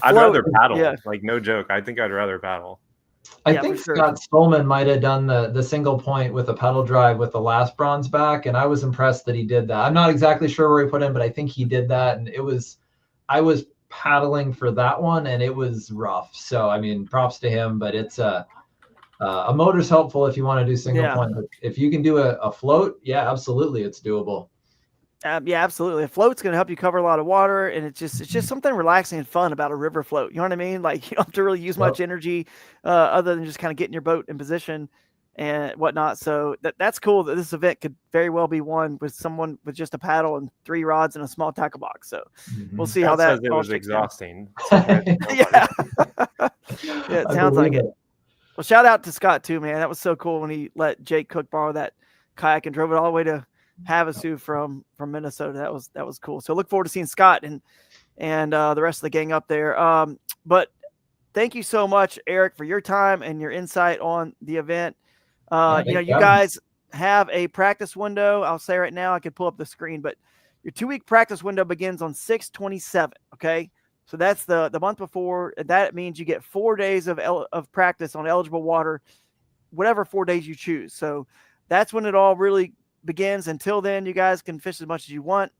I'd rather paddle. Yeah. Like, no joke. I think I'd rather paddle. I think Scott Stolman might have done the single point with a pedal drive with the last Bronzeback, and I was impressed that he did that. I'm not exactly sure where he put in, but I think he did that, and I was paddling for that one, and it was rough. So I mean, props to him, but it's a motor's helpful if you want to do single point. But if you can do a float, absolutely, it's doable. Yeah, absolutely. A float's going to help you cover a lot of water, and it's just something relaxing and fun about a river float. You know what I mean? Like, you don't have to really use much energy other than just kind of getting your boat in position and whatnot. So that's cool that this event could very well be won with someone with just a paddle and 3 rods and a small tackle box. So we'll see how that says it was exhausting. yeah. Yeah, it I sounds like believe it. Well, shout out to Scott too, man. That was so cool when he let Jake Cook borrow that kayak and drove it all the way to Havasu from Minnesota. That was cool. So look forward to seeing Scott and the rest of the gang up there. But thank you so much, Eric, for your time and your insight on the event. Yeah, You know, thanks you for having me. guys have a practice window. I'll say right now, I could pull up the screen, but your 2-week practice window begins on 6/27. Okay. So that's the month before. That means you get 4 days of practice on eligible water, whatever 4 days you choose. So that's when it all really begins. Until then, you guys can fish as much as you want.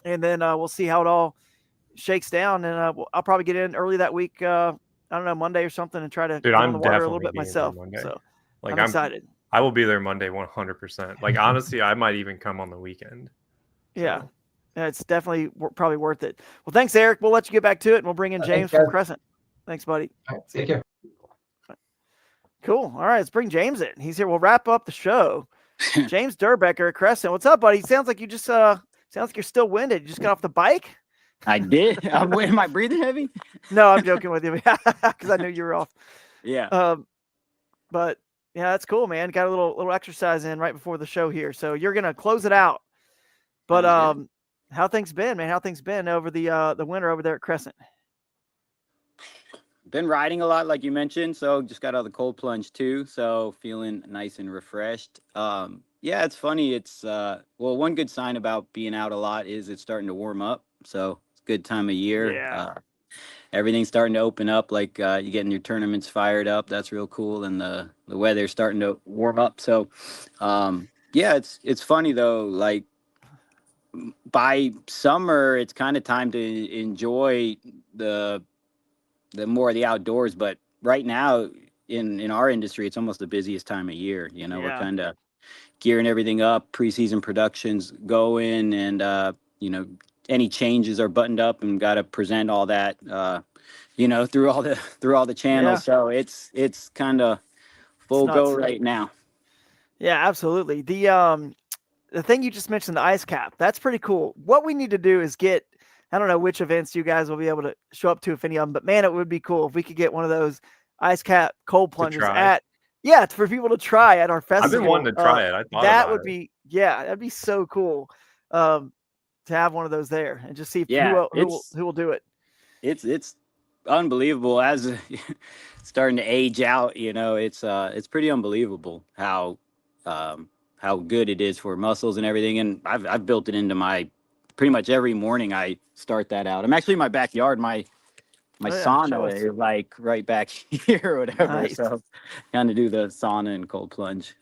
And then we'll see how it all shakes down. And I'll probably get in early that week. I don't know, Monday or something, and try to Dude, get on I'm the water a little definitely bit being there myself. Monday. So Like I'm excited. I will be there Monday 100%. Like honestly, I might even come on the weekend. Yeah. So. Yeah, it's definitely probably worth it. Well, thanks, Eric. We'll let you get back to it, and we'll bring in James Thanks, from guys. Crescent. Thanks, buddy. All right, take care. Cool. All right, let's bring James in. He's here. We'll wrap up the show. James Durbecker at Crescent. What's up, buddy? Sounds like you just sounds like you're still winded. You just got off the bike? I did. Am I breathing heavy? No, I'm joking with you because I knew you were off. Yeah. But yeah, that's cool, man. Got a little exercise in right before the show here. So you're gonna close it out. But how things been, man? How things been over the winter over there at Crescent? Been riding a lot, like you mentioned. So just got out of the cold plunge too. So feeling nice and refreshed. Yeah, it's funny. It's one good sign about being out a lot is it's starting to warm up. So it's a good time of year. Yeah. Everything's starting to open up. Like you're getting your tournaments fired up. That's real cool. And the weather's starting to warm up. So yeah, it's funny though. Like by summer, it's kind of time to enjoy the more of the outdoors. But right now in our industry, it's almost the busiest time of year. You know, we're kind of gearing everything up, preseason productions going, and you know, any changes are buttoned up and got to present all that you know, through all the channels. So it's kind of full go right now. Yeah, absolutely. The thing you just mentioned, the ice cap, that's pretty cool. What we need to do is get, I don't know which events you guys will be able to show up to, if any of them, but man, it would be cool if we could get one of those ice cap cold plunges for people to try at our festival. I've been wanting to try it. I thought that would be, that'd be so cool to have one of those there and just see who will do it. It's unbelievable as starting to age out. You know, it's pretty unbelievable how good it is for muscles and everything. And I've built it into my pretty much every morning. I start that out. I'm actually in my backyard. My sauna is like right back here or whatever. Nice. So kind of do the sauna and cold plunge.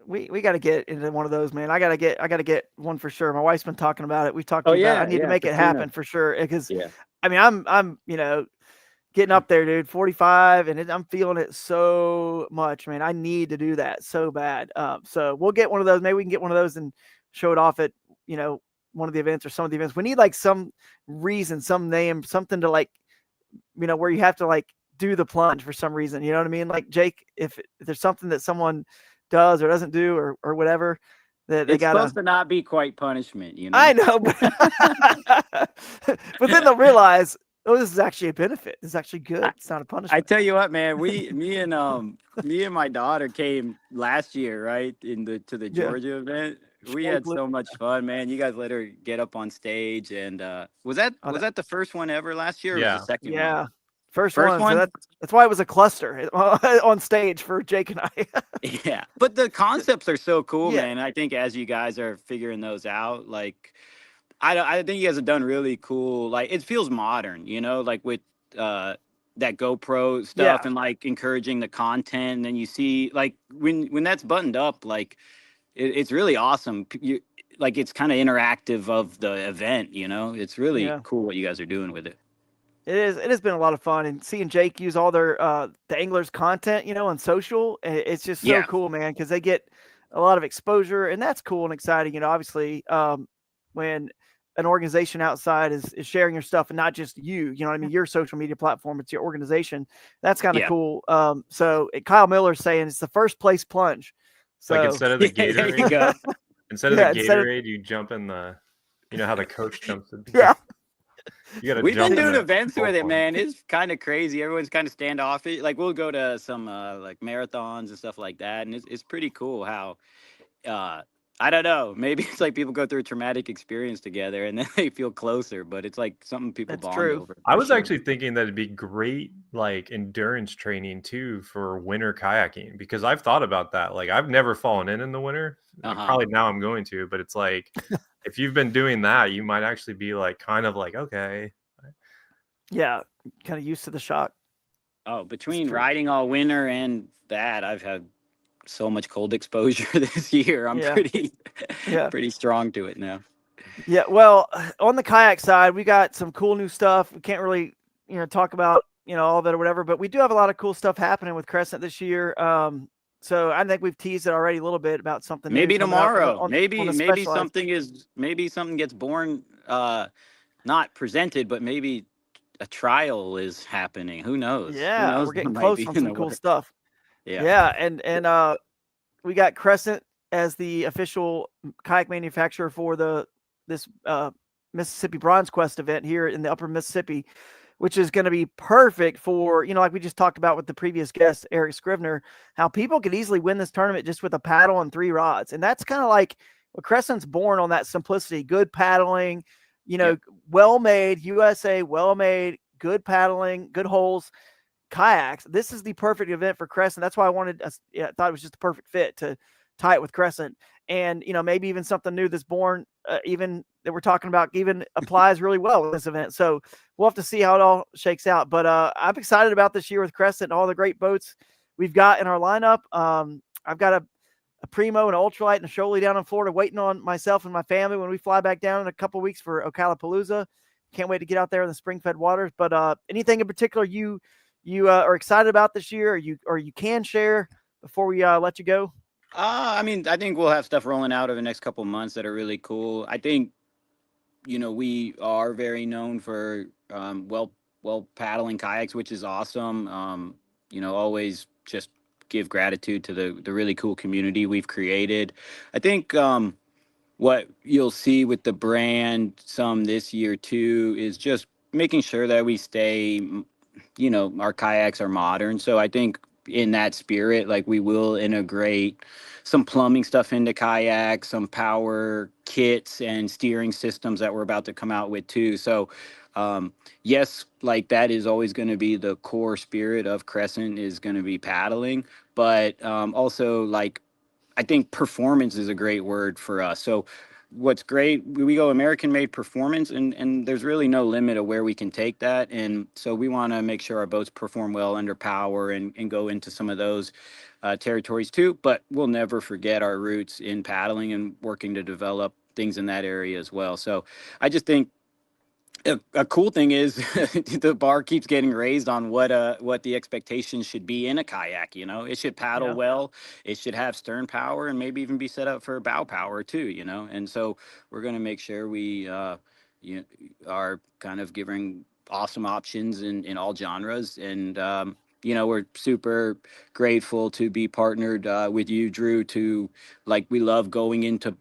We got to get into one of those, man. I got to get one for sure. My wife's been talking about it. We've talked about it. I need to make it happen for sure. Because I mean, I'm you know, getting up there, dude, 45, and I'm feeling it so much, man. I need to do that so bad. So we'll get one of those. Maybe we can get one of those and show it off at, you know, one of the events or some of the events. We need like some reason, some name, something to like, you know, where you have to like do the plunge for some reason. You know what I mean? Like Jake, if there's something that someone does or doesn't do or whatever, that they got supposed to not be quite punishment, you know. I know, but then they'll realize, oh, this is actually a benefit. This is actually good. It's not a punishment. I tell you what, man, me and my daughter came last year, right, to the Georgia event. We had so much fun, man. You guys let her get up on stage, and was that the first one ever last year? Or was the second one? First one. So that's why it was a cluster on stage for Jake and I. Yeah, but the concepts are so cool, man. I think as you guys are figuring those out, like I think you guys have done really cool. Like it feels modern, you know, like with that GoPro stuff and like encouraging the content. And then you see like when that's buttoned up, like it's really awesome. Like it's kind of interactive of the event, you know. It's really cool what you guys are doing with it. It is. It has been a lot of fun, and seeing Jake use all their the anglers' content, you know, on social. It's just so cool, man, because they get a lot of exposure, and that's cool and exciting. You know, obviously, when an organization outside is sharing your stuff and not just you know what I mean, your social media platform, it's your organization. That's kind of cool. So Kyle Miller's saying it's the first place plunge. So like instead of the Gatorade, instead of the Gatorade, you jump in the, you know how the coach jumps in. You gotta We've been jump in doing the events full with it, form. man. It's kind of crazy. Everyone's kind of standoffish. Like we'll go to some like marathons and stuff like that, and it's pretty cool how I don't know. Maybe it's like people go through a traumatic experience together and then they feel closer, but it's like something people That's bond true. over. I for was sure. actually thinking that it'd be great, like endurance training too for winter kayaking, because I've thought about that. Like I've never fallen in the winter. Like, Uh-huh. probably now I'm going to, but it's like if you've been doing that, you might actually be like kind of like okay. Yeah, kind of used to the shock. Oh, between true. riding all winter and that, I've had so much cold exposure this year. I'm Yeah. pretty Yeah. pretty strong to it now. Yeah, well, on the kayak side, we got some cool new stuff. We can't really, talk about, all of it or whatever, but we do have a lot of cool stuff happening with Crescent this year. So I think we've teased it already a little bit about something. Maybe new coming up tomorrow. on maybe the maybe Specialized. something gets born, not presented, but maybe a trial is happening. Who knows? Who Yeah, knows we're what getting might close be on in some the cool works. stuff. Yeah. Yeah, and we got Crescent as the official kayak manufacturer for this Mississippi Bronzequest event here in the Upper Mississippi, which is going to be perfect for, like we just talked about with the previous guest, Eric Scrivener, how people could easily win this tournament just with a paddle and 3 rods. And that's kind of like what Crescent's born on, that simplicity, good paddling, well-made, USA, well-made, good paddling, good holes, kayaks. This is the perfect event for Crescent. That's why I thought it was just the perfect fit to tie it with Crescent. And, maybe even something new that's born, even that we're talking about, even applies really well with this event. So we'll have to see how it all shakes out. But I'm excited about this year with Crescent and all the great boats we've got in our lineup. I've got a Primo, an Ultralight, and a Shoaly down in Florida waiting on myself and my family when we fly back down in a couple weeks for Ocalapalooza. Can't wait to get out there in the spring-fed waters. But anything in particular you are excited about this year, or you can share before we let you go? I mean, I think we'll have stuff rolling out over the next couple of months that are really cool. I think, we are very known for well paddling kayaks, which is awesome. Always just give gratitude to the really cool community we've created. I think what you'll see with the brand some this year too is just making sure that we stay, our kayaks are modern. So I think in that spirit, like we will integrate some plumbing stuff into kayaks, some power kits and steering systems that we're about to come out with too. So yes, like that is always going to be the core spirit of Crescent, is going to be paddling, but also like I think performance is a great word for us. So what's great, we go American made performance, and there's really no limit of where we can take that. And so we want to make sure our boats perform well under power and go into some of those territories too. But we'll never forget our roots in paddling and working to develop things in that area as well. So I just think a cool thing is the bar keeps getting raised on what the expectations should be in a kayak. It should paddle well, it should have stern power, and maybe even be set up for bow power too. And so we're going to make sure we are kind of giving awesome options in all genres. And we're super grateful to be partnered with you, Drew. We love going into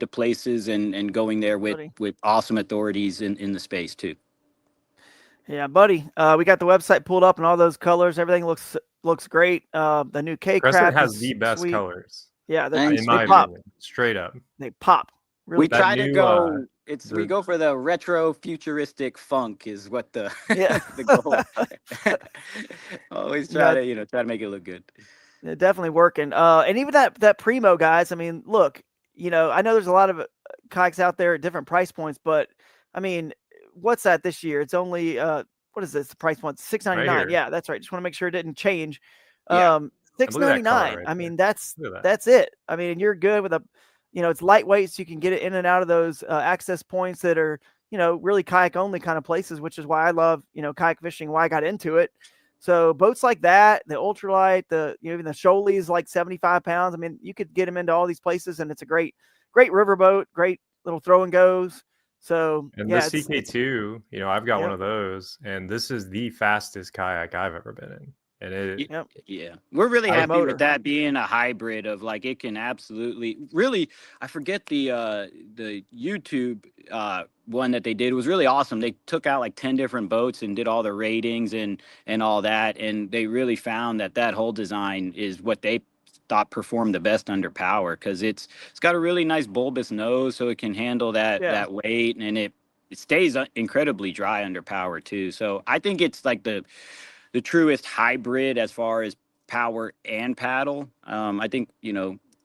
places and going there with awesome authorities in the space too. Yeah, buddy. We got the website pulled up and all those colors. Everything looks great. The new K Crescent Craft has the best sweet colors. Yeah, in my pop. opinion, straight up. They pop. Really We pop. try to go. We go for the retro futuristic funk is what the the goal. Always try to make it look good. Yeah, definitely working. And even that Primo, guys. I mean, look, I know there's a lot of kayaks out there at different price points, but I mean, what's that this year? It's only what is this? The price point $699. Right, yeah, that's right. Just want to make sure it didn't change. Yeah. $699. Right, I mean, that's that. it. I mean, you're good with it's lightweight, so you can get it in and out of those access points that are really kayak only kind of places, which is why I love kayak fishing. Why I got into it. So boats like that, the ultralight, even the Shoaly is like 75 pounds. I mean, you could get them into all these places, and it's a great river boat, great little throw and goes. So and yeah, the CK2, I've got one of those, and this is the fastest kayak I've ever been in. And it, Yeah, we're really I- happy with that being a hybrid of like it can absolutely really. I forget the YouTube one that they did. It was really awesome. They took out like 10 different boats and did all the ratings and all that, and they really found that whole design is what they thought performed the best under power, because it's got a really nice bulbous nose, so it can handle that weight, and it stays incredibly dry under power too. So I think it's like the truest hybrid as far as power and paddle. I think, yeah,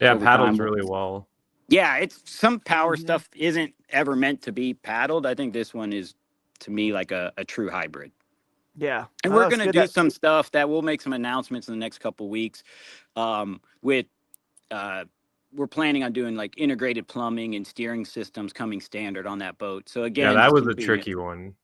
over paddles time, really well. yeah, it's some power stuff isn't ever meant to be paddled. I think this one is, to me, like a true hybrid. Yeah. And Oh, we're it's going to good do that- some stuff that we'll make some announcements in the next couple weeks with we're planning on doing like integrated plumbing and steering systems coming standard on that boat. So again, Yeah, that just was a keeping it- tricky one.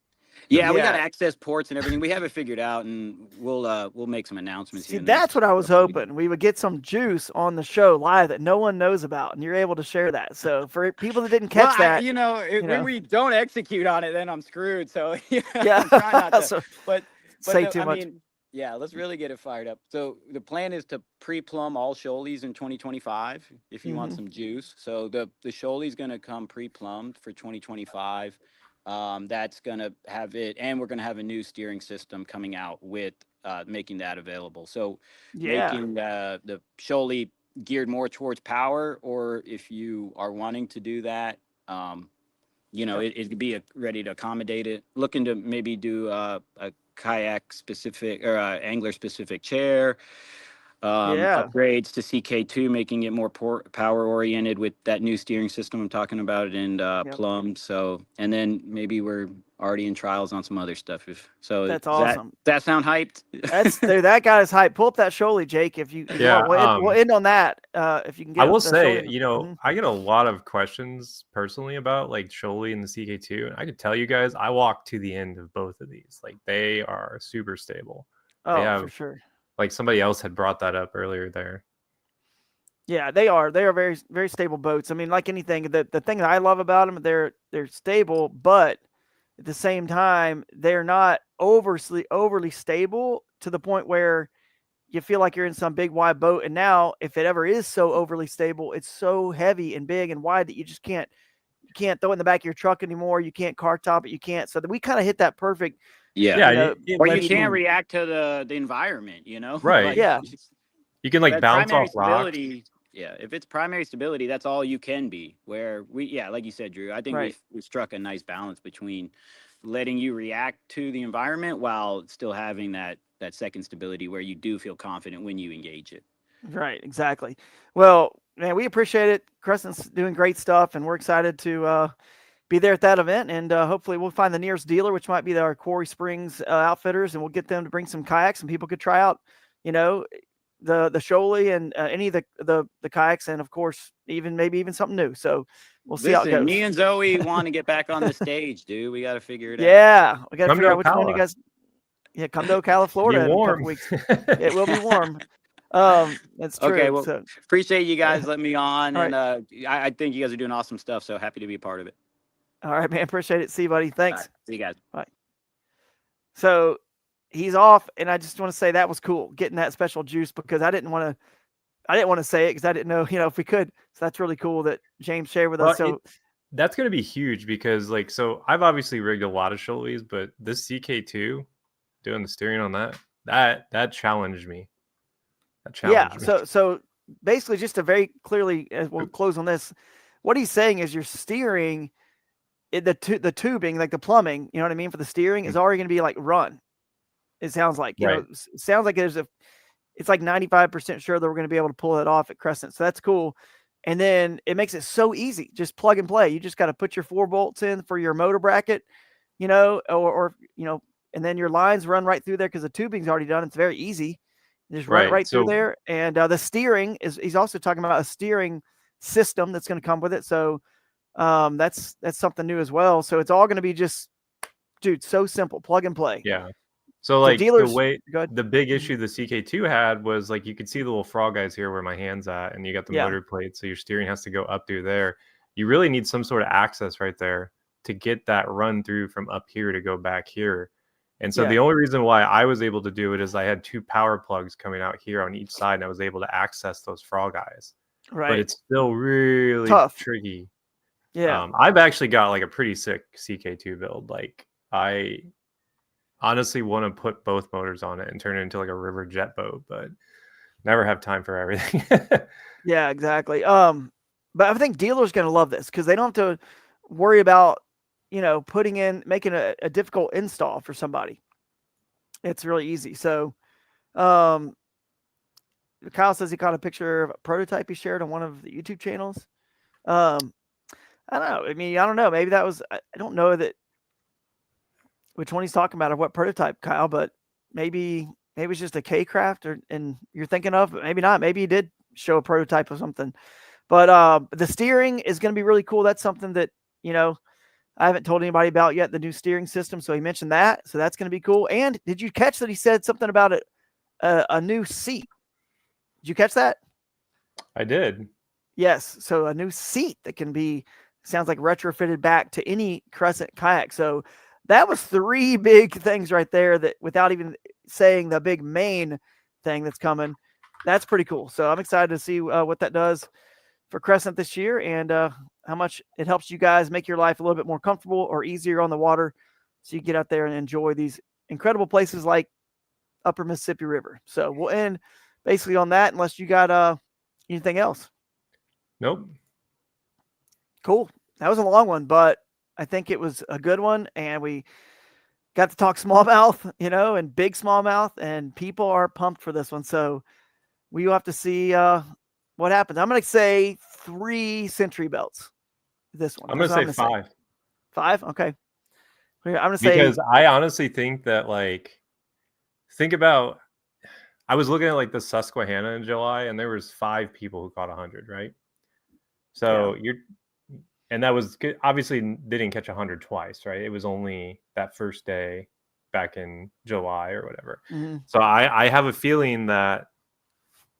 Yeah, we got Yeah. access ports and everything. We have it figured out, and we'll make some announcements. See, here in the next that's what I was couple weeks. hoping. We would get some juice on the show live that no one knows about, and you're able to share that. So for people that didn't catch that, when we don't execute on it, then I'm screwed. So yeah, I'm trying not to. So, but say no, too I much. mean, yeah, let's really get it fired up. So the plan is to pre-plumb all shoalies in 2025 if you want some juice. So the shoalie's going to come pre-plumbed for 2025. That's going to have it, and we're going to have a new steering system coming out with making that available. So making the shoalie geared more towards power, or if you are wanting to do that, it could be ready to accommodate it. Looking to maybe do a kayak specific or angler specific chair. Upgrades to CK2, making it more power oriented with that new steering system I'm talking about, and plumbed. So, and then maybe we're already in trials on some other stuff. That's awesome. That sound hyped? Dude, that guy is hyped. Pull up that shoalie, Jake. If you want. We'll end on that. If you can get. I will the say, shoalie. I get a lot of questions personally about like shoalie and the CK2, and I could tell you guys, I walked to the end of both of these. Like they are super stable. Oh, for sure. Like somebody else had brought that up earlier there. Yeah, they are. They are very, very stable boats. I mean, like anything, the thing that I love about them, they're stable, but at the same time, they're not overly stable to the point where you feel like you're in some big wide boat. And now, if it ever is so overly stable, it's so heavy and big and wide that you just can't throw it in the back of your truck anymore. You can't car top it. You can't. So that we kind of hit that perfect. Yeah. Or you can't react to the environment, Right. Yeah. You can like bounce off rocks. Yeah, if it's primary stability, that's all you can be. Where like you said, Drew, I think we struck a nice balance between letting you react to the environment while still having that second stability where you do feel confident when you engage it. Right, exactly. Well, man, we appreciate it. Crescent's doing great stuff, and we're excited to be there at that event. And hopefully we'll find the nearest dealer, which might be our Quarry Springs outfitters, and we'll get them to bring some kayaks, and people could try out, the shoalie and any of the kayaks, and of course maybe even something new. So we'll see how it goes. Me and Zoe want to get back on the stage, dude. We got to figure it out. Yeah, we got to Come figure to out which one you Ocala. guys. Yeah, come to Ocala, Florida in a couple weeks. It will be warm. That's true. Okay, well, so, appreciate you guys letting me on, All and I think you guys are doing awesome stuff. So happy to be a part of it. all right, man. Appreciate it. See you, buddy. Thanks. All right, see you guys. Bye. So he's off, and I just want to say that was cool getting that special juice, because I didn't want to say it because I didn't know, if we could. So that's really cool that James shared with us. So that's going to be huge because so I've obviously rigged a lot of shoalies, but this CK2 doing the steering on that challenged me. So basically, just to very clearly, as we'll close on this, what he's saying is your steering, the tubing, like the plumbing, you know what I mean, for the steering is already going to be like run. It sounds like, it sounds like it's like 95% sure that we're going to be able to pull it off at Crescent. So that's cool. And then it makes it so easy, just plug and play. You just got to put your 4 bolts in for your motor bracket, or and then your lines run right through there because the tubing's already done. It's very easy. You just run it right through there. And the steering he's also talking about a steering system that's going to come with it. So that's something new as well. So it's all going to be just, dude, so simple, plug and play. Yeah. So like dealers, the big issue the CK2 had was like you could see the little frog eyes here where my hand's at, and you got the motor plate, so your steering has to go up through there. You really need some sort of access right there to get that run through from up here to go back here. And so Yeah. the only reason why I was able to do it is I had 2 power plugs coming out here on each side, and I was able to access those frog eyes. But Right. it's still really Tough. tricky. Yeah. I've actually got like a pretty sick CK2 build. Like I honestly want to put both motors on it and turn it into like a river jet boat, but never have time for everything. Yeah, exactly. But I think dealers going to love this because they don't have to worry about, making a difficult install for somebody. It's really easy. So, Kyle says he caught a picture of a prototype he shared on one of the YouTube channels. I don't know. I mean, I don't know. Maybe that was, I don't know which one he's talking about or what prototype, Kyle, but maybe it's just a K-Craft and you're thinking of, but maybe not. Maybe he did show a prototype of something. But the steering is going to be really cool. That's something that, I haven't told anybody about yet, the new steering system. So he mentioned that. So that's going to be cool. And did you catch that he said something about a new seat? Did you catch that? I did. Yes. So a new seat that can be, sounds like retrofitted back to any Crescent kayak. So that was 3 big things right there that without even saying the big main thing that's coming, that's pretty cool. So I'm excited to see what that does for Crescent this year and how much it helps you guys make your life a little bit more comfortable or easier on the water so you get out there and enjoy these incredible places like Upper Mississippi River. So we'll end basically on that unless you got anything else. Nope. Cool. That was a long one, but I think it was a good one. And we got to talk smallmouth, and big smallmouth, and people are pumped for this one. So we will have to see what happens. I'm going to say 3 century belts. This one. I'm going to say 5. 5? Okay. I'm going to say, because I honestly think that think about, I was looking at like the Susquehanna in July and there was 5 people who caught 100, right? So and that was good. Obviously they didn't catch 100 twice, right? It was only that first day back in July or whatever. Mm-hmm. So I have a feeling that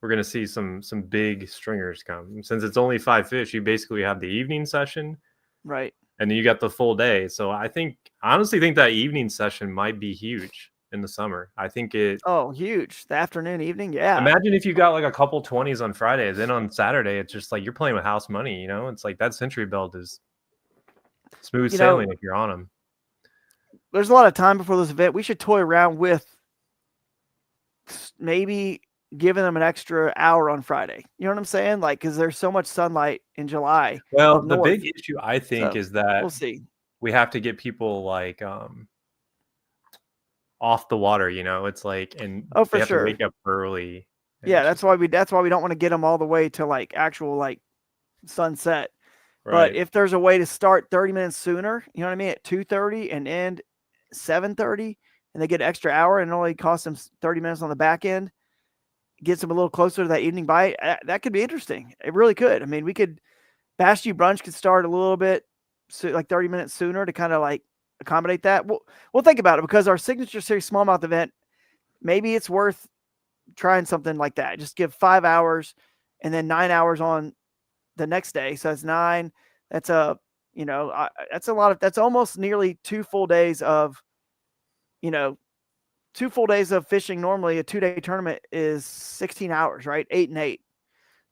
we're going to see some big stringers come. Since it's only 5 fish, you basically have the evening session. Right. And then you got the full day. So I honestly think that evening session might be huge in the summer. I think huge. The afternoon, evening. Yeah. Imagine if you got like a couple 20s on Friday, then on Saturday, it's just like you're playing with house money, It's like that century belt is smooth sailing if you're on them. There's a lot of time before this event. We should toy around with maybe giving them an extra hour on Friday. You know what I'm saying? Like, because there's so much sunlight in July. Well, the big issue I think is that we'll see. We have to get people like off the water, It's like, and for they have sure. to wake up early. Yeah, that's why we don't want to get them all the way to like actual like sunset. Right. But if there's a way to start 30 minutes sooner, you know what I mean, at 2:30 and end 7:30, and they get an extra hour and it only costs them 30 minutes on the back end, gets them a little closer to that evening bite. That could be interesting. It really could. I mean, Bash You Brunch could start a little bit, so like 30 minutes sooner to kind of like accommodate that. We'll think about it because our signature series smallmouth event, maybe it's worth trying something like that. Just give 5 hours and then 9 hours on the next day. So that's 9. That's that's a lot of, that's almost nearly 2 full days of, 2 full days of fishing. Normally a 2-day tournament is 16 hours, right? 8 and 8.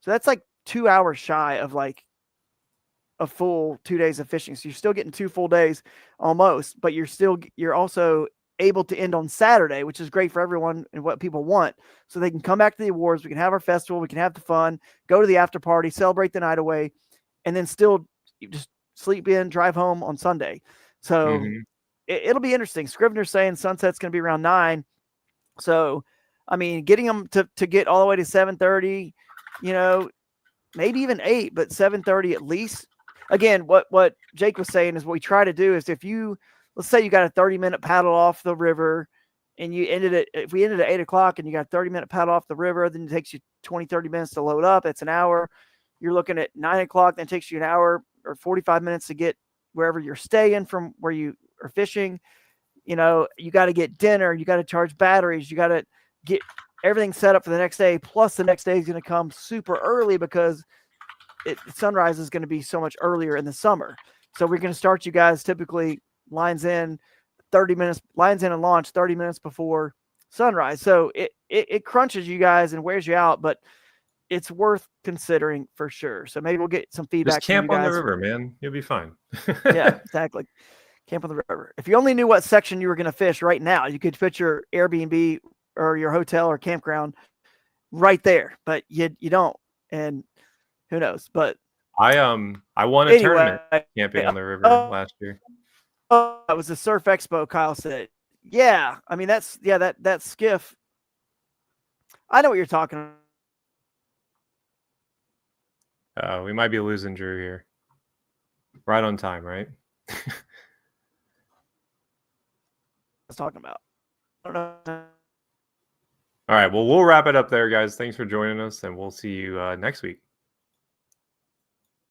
So that's like 2 hours shy of like a full 2 days of fishing. So you're still getting 2 full days almost, but you're also able to end on Saturday, which is great for everyone and what people want. So they can come back to the awards. We can have our festival. We can have the fun, go to the after party, celebrate the night away, and then still just sleep in, drive home on Sunday. So it'll be interesting. Scrivener's saying sunset's going to be around 9. So, I mean, getting them to get all the way to 7:30, maybe even 8, but 7:30 at least. Again, what Jake was saying is what we try to do is let's say you got a 30-minute paddle off the river and if we ended at 8 o'clock and you got a 30-minute paddle off the river, then it takes you 20, 30 minutes to load up. That's an hour. You're looking at 9 o'clock, then it takes you an hour or 45 minutes to get wherever you're staying from where you are fishing. You got to get dinner, you got to charge batteries, you got to get everything set up for the next day. Plus the next day is going to come super early because sunrise is going to be so much earlier in the summer. So we're going to start you guys typically lines in 30 minutes, Lions End and launch 30 minutes before sunrise. So it crunches you guys and wears you out, but it's worth considering for sure. So maybe we'll get some feedback Just camp from you on the guys. river, man. You'll be fine. Yeah, exactly. Camp on the river. If you only knew what section you were going to fish right now, you could put your Airbnb or your hotel or campground right there, but you don't, and who knows? But I won a tournament camping on the river last year. Oh, that was the Surf Expo. Kyle said, "Yeah, I mean that skiff. I know what you're talking about." We might be losing Drew here. Right on time, right? I was talking about. I don't know. All right. Well, we'll wrap it up there, guys. Thanks for joining us, and we'll see you next week.